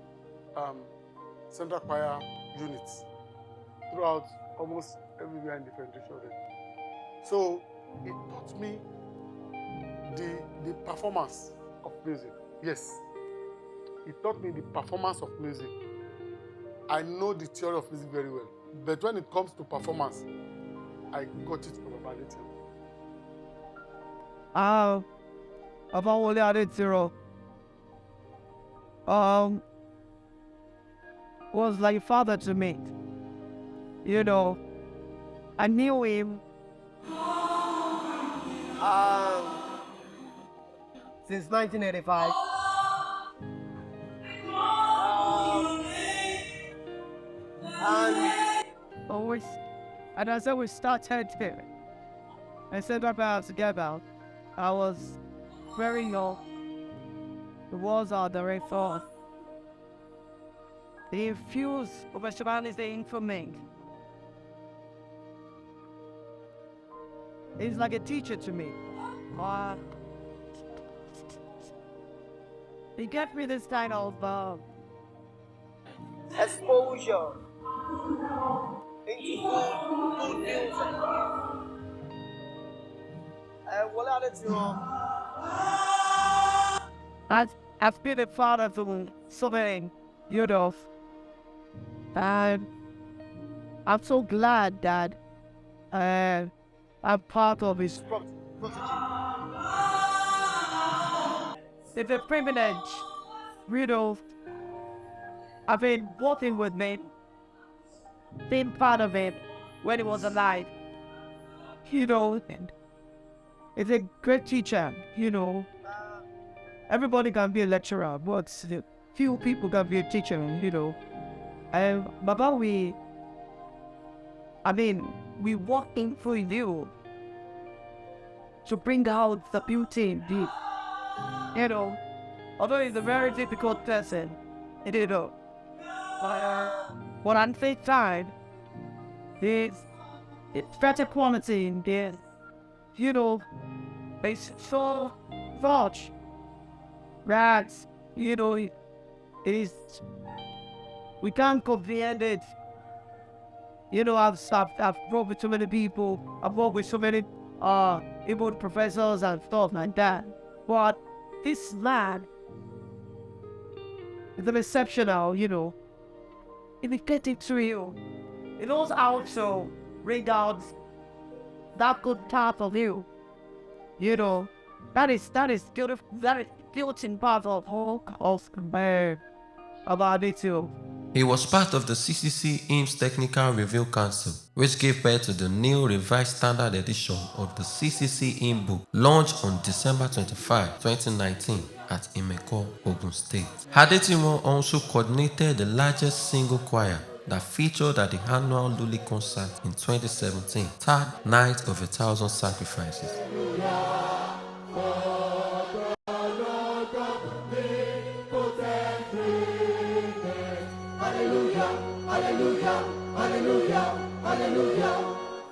central choir units throughout almost everywhere in the Federation. So it taught me the performance of music. Yes, it taught me the performance of music. I know the theory of music very well, but when it comes to performance, I got it from Baba Adetiran. Oluwole Adetiran was like a father to me. You know, I knew him since 1985. And as we started here, and said about together, I was very young. The words are the right thought. They infuse professionalism for me. He's like a teacher to me. He gave me this kind of exposure into good music. I've been a father to so many, you know, and I'm so glad that I'm part of his protege. It's a privilege, you know. I've been working with him, being part of him when he was alive, you know. And it's a great teacher, you know. Everybody can be a lecturer, but few people can be a teacher, you know. Baba, we walk in for you to bring out the beauty in you. You know, although he's a very difficult person, you know. But at the same time, it's better quality in there. You know, it's so much. That, you know, it is, we can't comprehend it. You know, I've worked with so many people, I've worked with so many able professors and stuff like that. But this man is exceptional, you know. If it gets into you, it knows how to bring out that good part of you. You know, that is beautiful. That is built-in part of whole of about it too. He was part of the CCC Hymns Technical Review Council, which gave birth to the new revised standard edition of the CCC Hymn Book, launched on December 25, 2019 at Imeko, Ogun State. Adetiran also coordinated the largest single choir that featured at the annual Luli concert in 2017, Third Night of 1,000 Sacrifices. Hallelujah, hallelujah, hallelujah.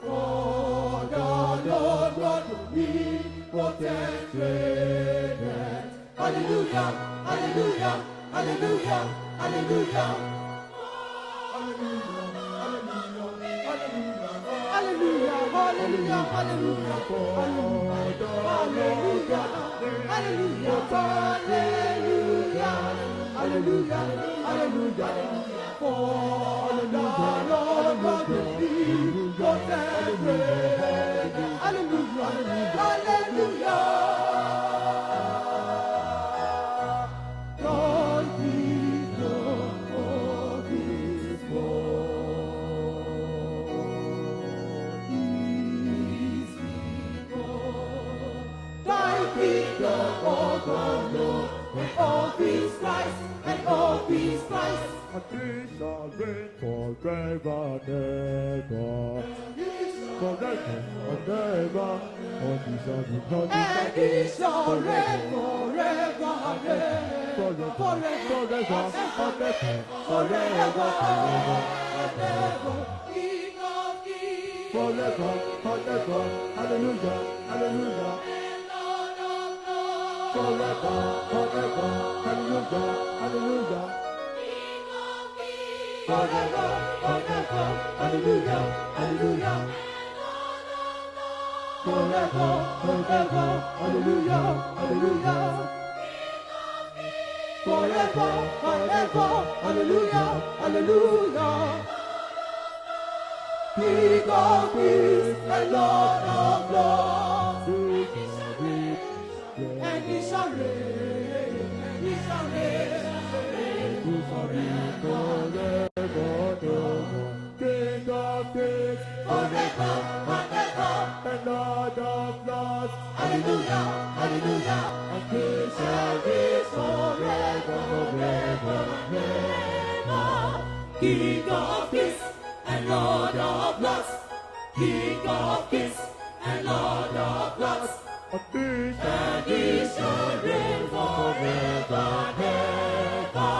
For the Lord God will be protected. Hallelujah, hallelujah, hallelujah, hallelujah. Hallelujah, hallelujah, hallelujah, hallelujah, hallelujah, hallelujah, hallelujah. For the Lord God will be protected. Hallelujah, hallelujah. God is the of His word. Thy kingdom, O God, and of His Christ, and of His Christ. And He shall reign forever and ever. Forever and ever. And He shall reign forever and ever. Forever and ever. King of kings. Forever forever, hallelujah, hallelujah. Forever, forever, hallelujah, hallelujah. Forever, forever, hallelujah, hallelujah. Forever, forever, hallelujah, hallelujah. Forever, forever, hallelujah, hallelujah. King of kings and Lord of lords, and he shall reign, and he shall reign, and he shall reign forever. King of kings, forever, forever, and Lord of lords, hallelujah, hallelujah. And he shall reign forever, forever, forever. King of kings and Lord of lords, King of kings and Lord of lords, and he shall reign forever, ever,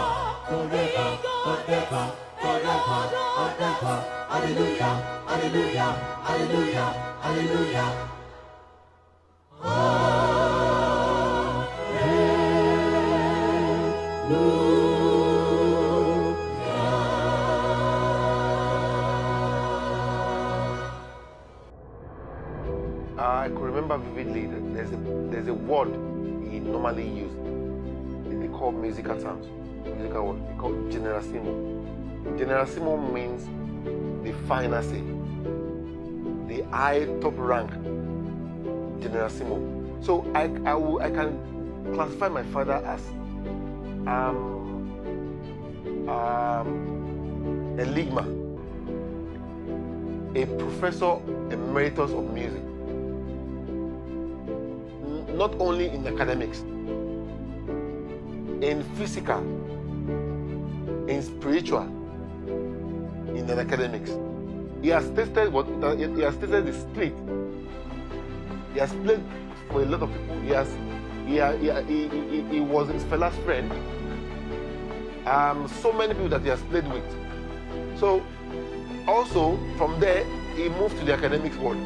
forever, forever, forever, forever. Hallelujah, hallelujah, hallelujah, hallelujah. I could remember vividly that there's a word he normally used. They call musical terms, musical word. They call generalissimo. Generalissimo means the final say, the high top rank. Generalissimo. So I can classify my father as a ligma, a professor emeritus of music. Not only in academics, in physical, in spiritual, in academics. He has tasted the spirit. He has played for a lot of people. He was his fella's friend. So many people that he has played with. So also from there he moved to the academics world.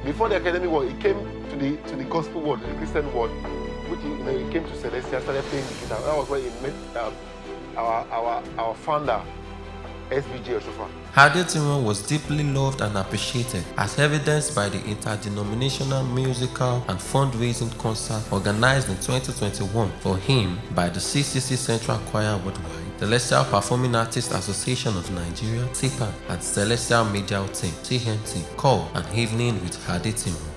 Before the academic world, he came to the gospel world, the Christian world, which he came to Celestia, started playing the guitar. That was where he met our founder, SBJ Oshofa. Adetiran was deeply loved and appreciated, as evidenced by the interdenominational musical and fundraising concert organized in 2021 for him by the CCC Central Choir Worldwide, Celestial Performing Artists Association of Nigeria, TIPA, and Celestial Media Team, TMT, called An Evening with Adetiran.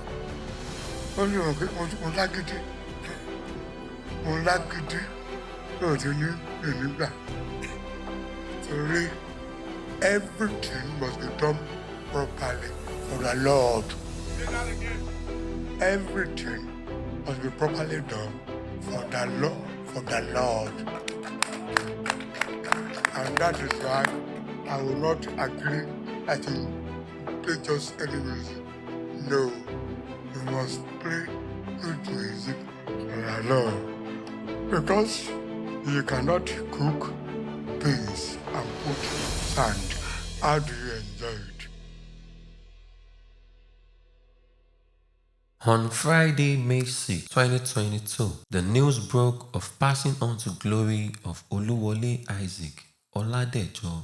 Everything must be done properly for the Lord. Everything must be properly done for the Lord. And that is why I will not agree that you play just any music. No, you must play good music for the Lord. Because you cannot cook beans and put sand. How do you enjoy it? On Friday, May 6, 2022, the news broke of passing on to glory of Oluwole Isaac Adetiran.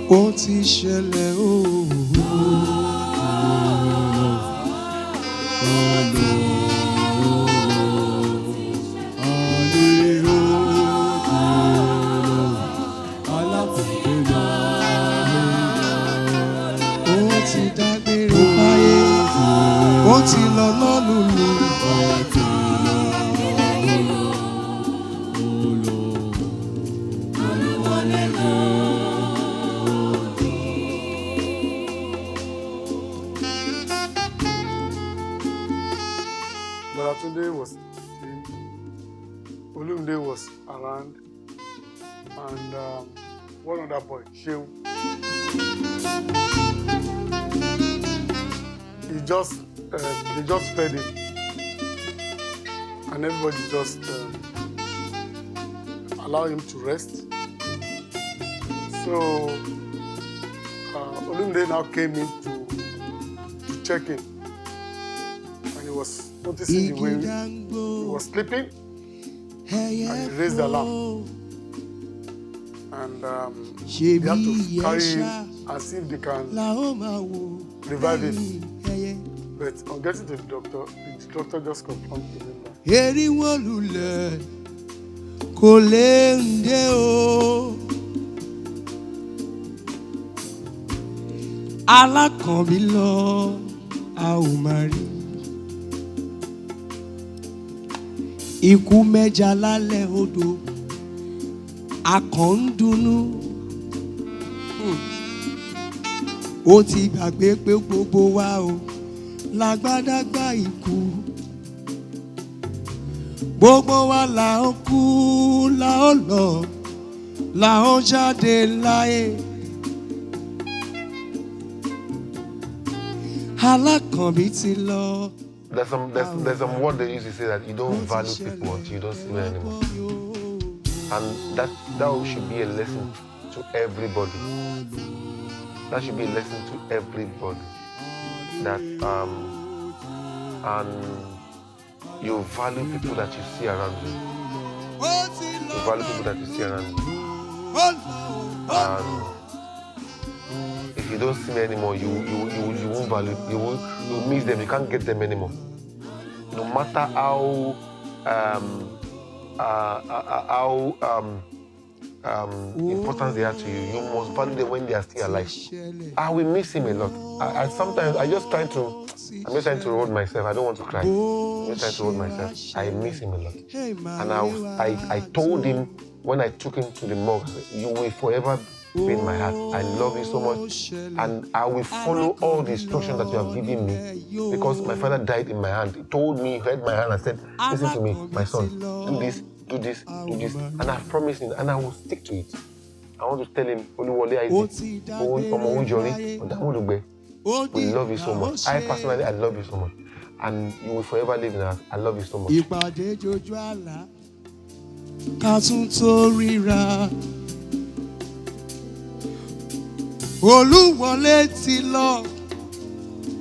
Ó ti ṣẹlẹ̀ ó ti dágbére fáyé, ó ti lọ lọ́lùlù. Olúwọlé Olumide was around, and one other boy, Sheung. They just fed him, and everybody just allowed him to rest. So Olumide now came in to check him, and he was noticing the way he was sleeping, and he raised the alarm, and they had to carry him and see if they can revive him. But on getting to the doctor just confirmed to him alákànbí lọ a ò máa rí ikú mẹ́ja lálẹ́ odò akàn ń dunnú ó ti gbàgbé pé gbogbo wa o lágbádágbá ikú gbogbo wa là ó kú là ó lọ là ó jáde láyé. There's some word they used to say that you don't value people until you don't see them anymore. And that should be a lesson to everybody. That should be a lesson to everybody. That and you value people that you see around you. You value people that you see around you. And if you don't see them anymore, you won't value. You will miss them. You can't get them anymore. No matter how important they are to you, you must value them when they are still alive. I will miss him a lot. Sometimes I'm just trying to hold myself. I don't want to cry. I'm just trying to hold myself. I miss him a lot. And I told him when I took him to the morgue, you will forever be in my heart. I love you so much, and I will follow all the instructions that you have given me, because my father died in my hand. He told me, he held my hand and said, listen to me, my son, do this, do this, do this, and I've promised him, and I will stick to it. I want to tell him, Oluwole Isaac, we love you so much. I personally, I love you so much, and you will forever live in our heart. I love you so much. Oluwole ti lọ,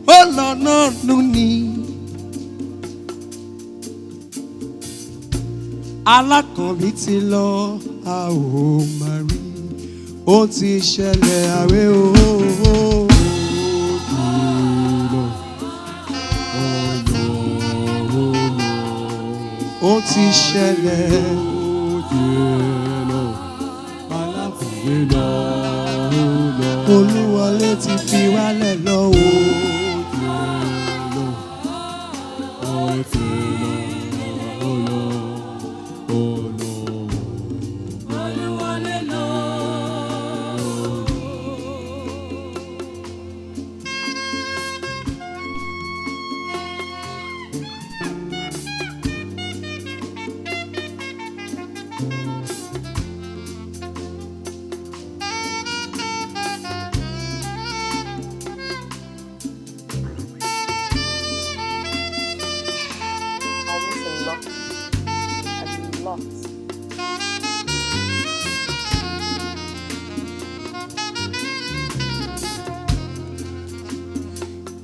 ó lọ náà nù ni. Alákànbí ti lọ, a ò máa rí. Ó ti ṣẹlẹ̀ àwẹ̀ o. Ó ti ṣẹlẹ̀. Alákànbí lọ. Oluwole ti fi wálẹ̀ lọ o.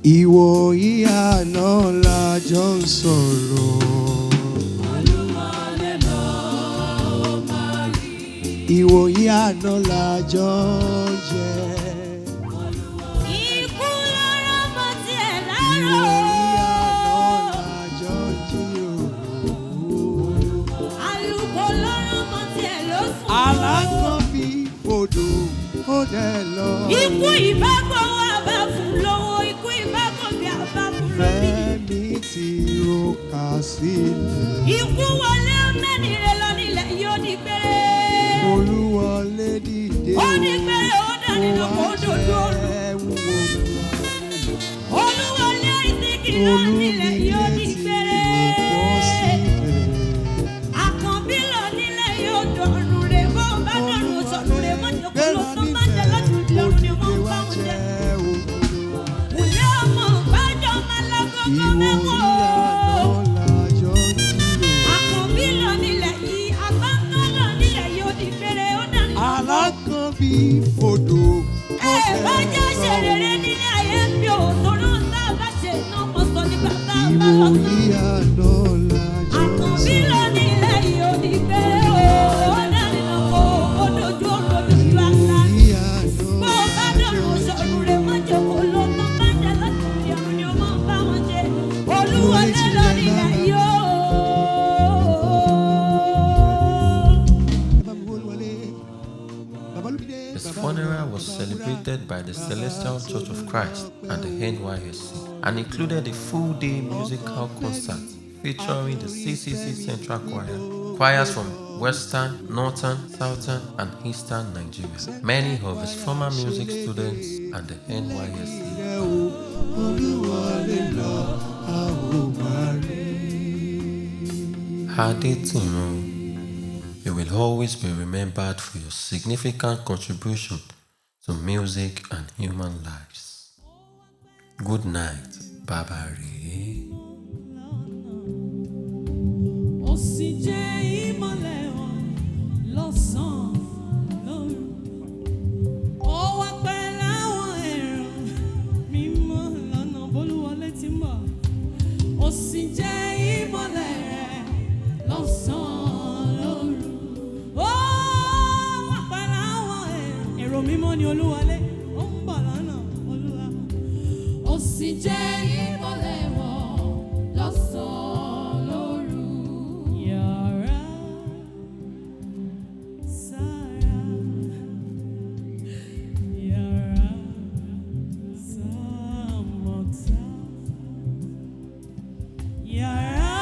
Ìwòyí àná la jọ ń sọ̀rọ̀. Ìwòyí àná la jọ ń jẹ. Ikú lọ́rọ̀ mọ́ tiẹ̀ lárò. Ìwòyí àná la jọ ń jí o. Àlùkò lọ́rọ̀ mọ́ tiẹ̀ ló sùn. Alákànbí odò ó dẹ̀ lọ. Ikú ìbágbọ́ wà bá fún lówó. Ikú ìbágbọ́ bí a bá fún lómi. Fẹ́mi tí ó kà sílẹ̀. Ikú wọlé mẹ́nire lọ nílẹ̀ yóò ní péré. Olúwọlé dìde ó ní péré ó dání lọ kó dòdò òru. Olúwọlé ìsìnkì lọ nílẹ̀ yóò ní péré. Àkànbí odò. Ọjọ́ ṣe rere nílé ayé mi ò torí ohun tá a bá ṣe náà mọ̀ sọ nígbà tá a bá lọ sí. Ìwòyí àná làjọ Àkànbí ló ní ilé yìí ò ní gbé o. Ó dání lọ kó o dojú ọ̀rọ̀ dojú àlá. Bó o bá dọ̀rùn sọ̀rọ̀ rẹ̀ mọ́ jòkó ló tó bá jẹ́ láti fi ọ̀run ni o máa bá wọn ṣe. Olúwọlé ló ní ilé yìí o. His funeral was celebrated by the Celestial Church of Christ and the NYSC and included a full-day musical concert featuring the CCC Central Choir, choirs from Western, Northern, Southern, and Eastern Nigeria, many of his former music students and the NYSC. Adetiran, you will always be remembered for your significant contribution to music and human lives. Good night, Baba Re. Ó sì jẹ́ ìmọ́lẹ̀ wọn lọ́sàn-án lóru. Ó wà pẹ̀lú àwọn èrò mímọ́ lọ́nà bólúwọlé tí ń bọ̀. Ó sì jẹ́ ìmọ́lẹ̀ rẹ̀ lọ́sàn-án lóru. Ó wà pẹ̀lú àwọn èrò mímọ́ ní Olúwọlé. Ó ń bọ̀ lọ́nà Olúwa. Ó sì jẹ́ ìmọ́lẹ̀ wọn lọ́sàn-án lóru. Yàrá sára, yàrá sámọ̀tá, yàrá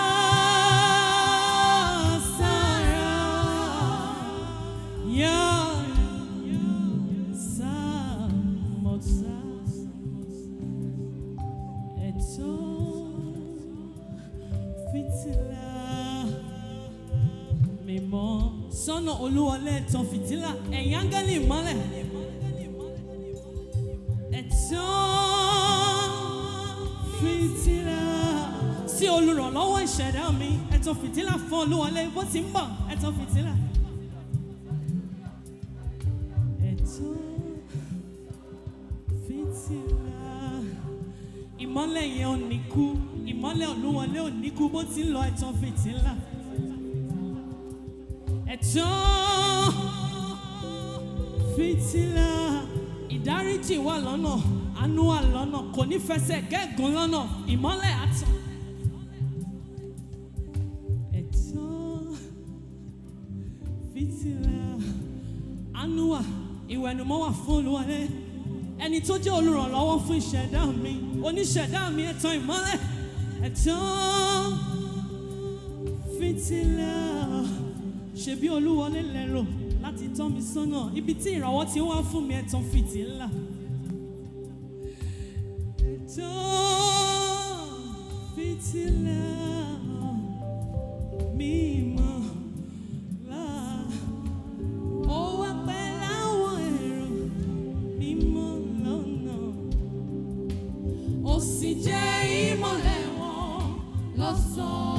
sára, yàrá sámọ̀tá. Ẹ̀tọ́ fìtílà mímọ́ sọ́nà Olúwọlé ẹ̀tọ́ fìtílà ẹ̀yin áńgẹ́lì ìmọ́lẹ̀. Ẹ̀tọ́ fìtílà sí olùrànlọ́wọ́ ìṣẹ̀dá mi. Ẹ̀tọ́ fìtílà fún Olúwọlé bó ti ń bọ̀. Ẹ̀tọ́ fìtílà. Ẹ̀tọ́ fìtílà. Ìmọ́lẹ̀ yẹn ò ní kú. Ìmọ́lẹ̀ Olúwọlé ò ní kú bó ti ń lọ. Ẹ̀tọ́ fìtílà. Ẹ̀tọ́ fìtílà. Ìdáríjì wà lọ́nà, àánú wà lọ́nà, kò ní fẹsẹ̀ gẹ́gùn lọ́nà. Ìmọ́lẹ̀ àtàn. Ẹ̀tọ́ fìtílà. Àánú wà, ìwẹ̀nùmọ́ wà fún Olúwọlé. Ẹni tó jẹ́ olùrànlọ́wọ́ fún ìṣẹ̀dá mi, oníṣẹ̀dá mi, ẹ̀tọ́ ìmọ́lẹ̀. Ẹ̀tọ́ fìtílà. Ṣebí Olúwọlé lẹ́rọ láti tọ́ mi sọ́nà. Ibi tí ìrànwọ́ ti wá fún mi, ẹ̀tọ́ fìtílà. Ẹ̀tọ́ fìtílà. Mímọ́ là. Ó wà pẹ̀lú àwọn èrò mímọ́ lọ́nà. Ó sì jẹ́ ìmọ́lẹ̀ wọn lọ́sàn-án.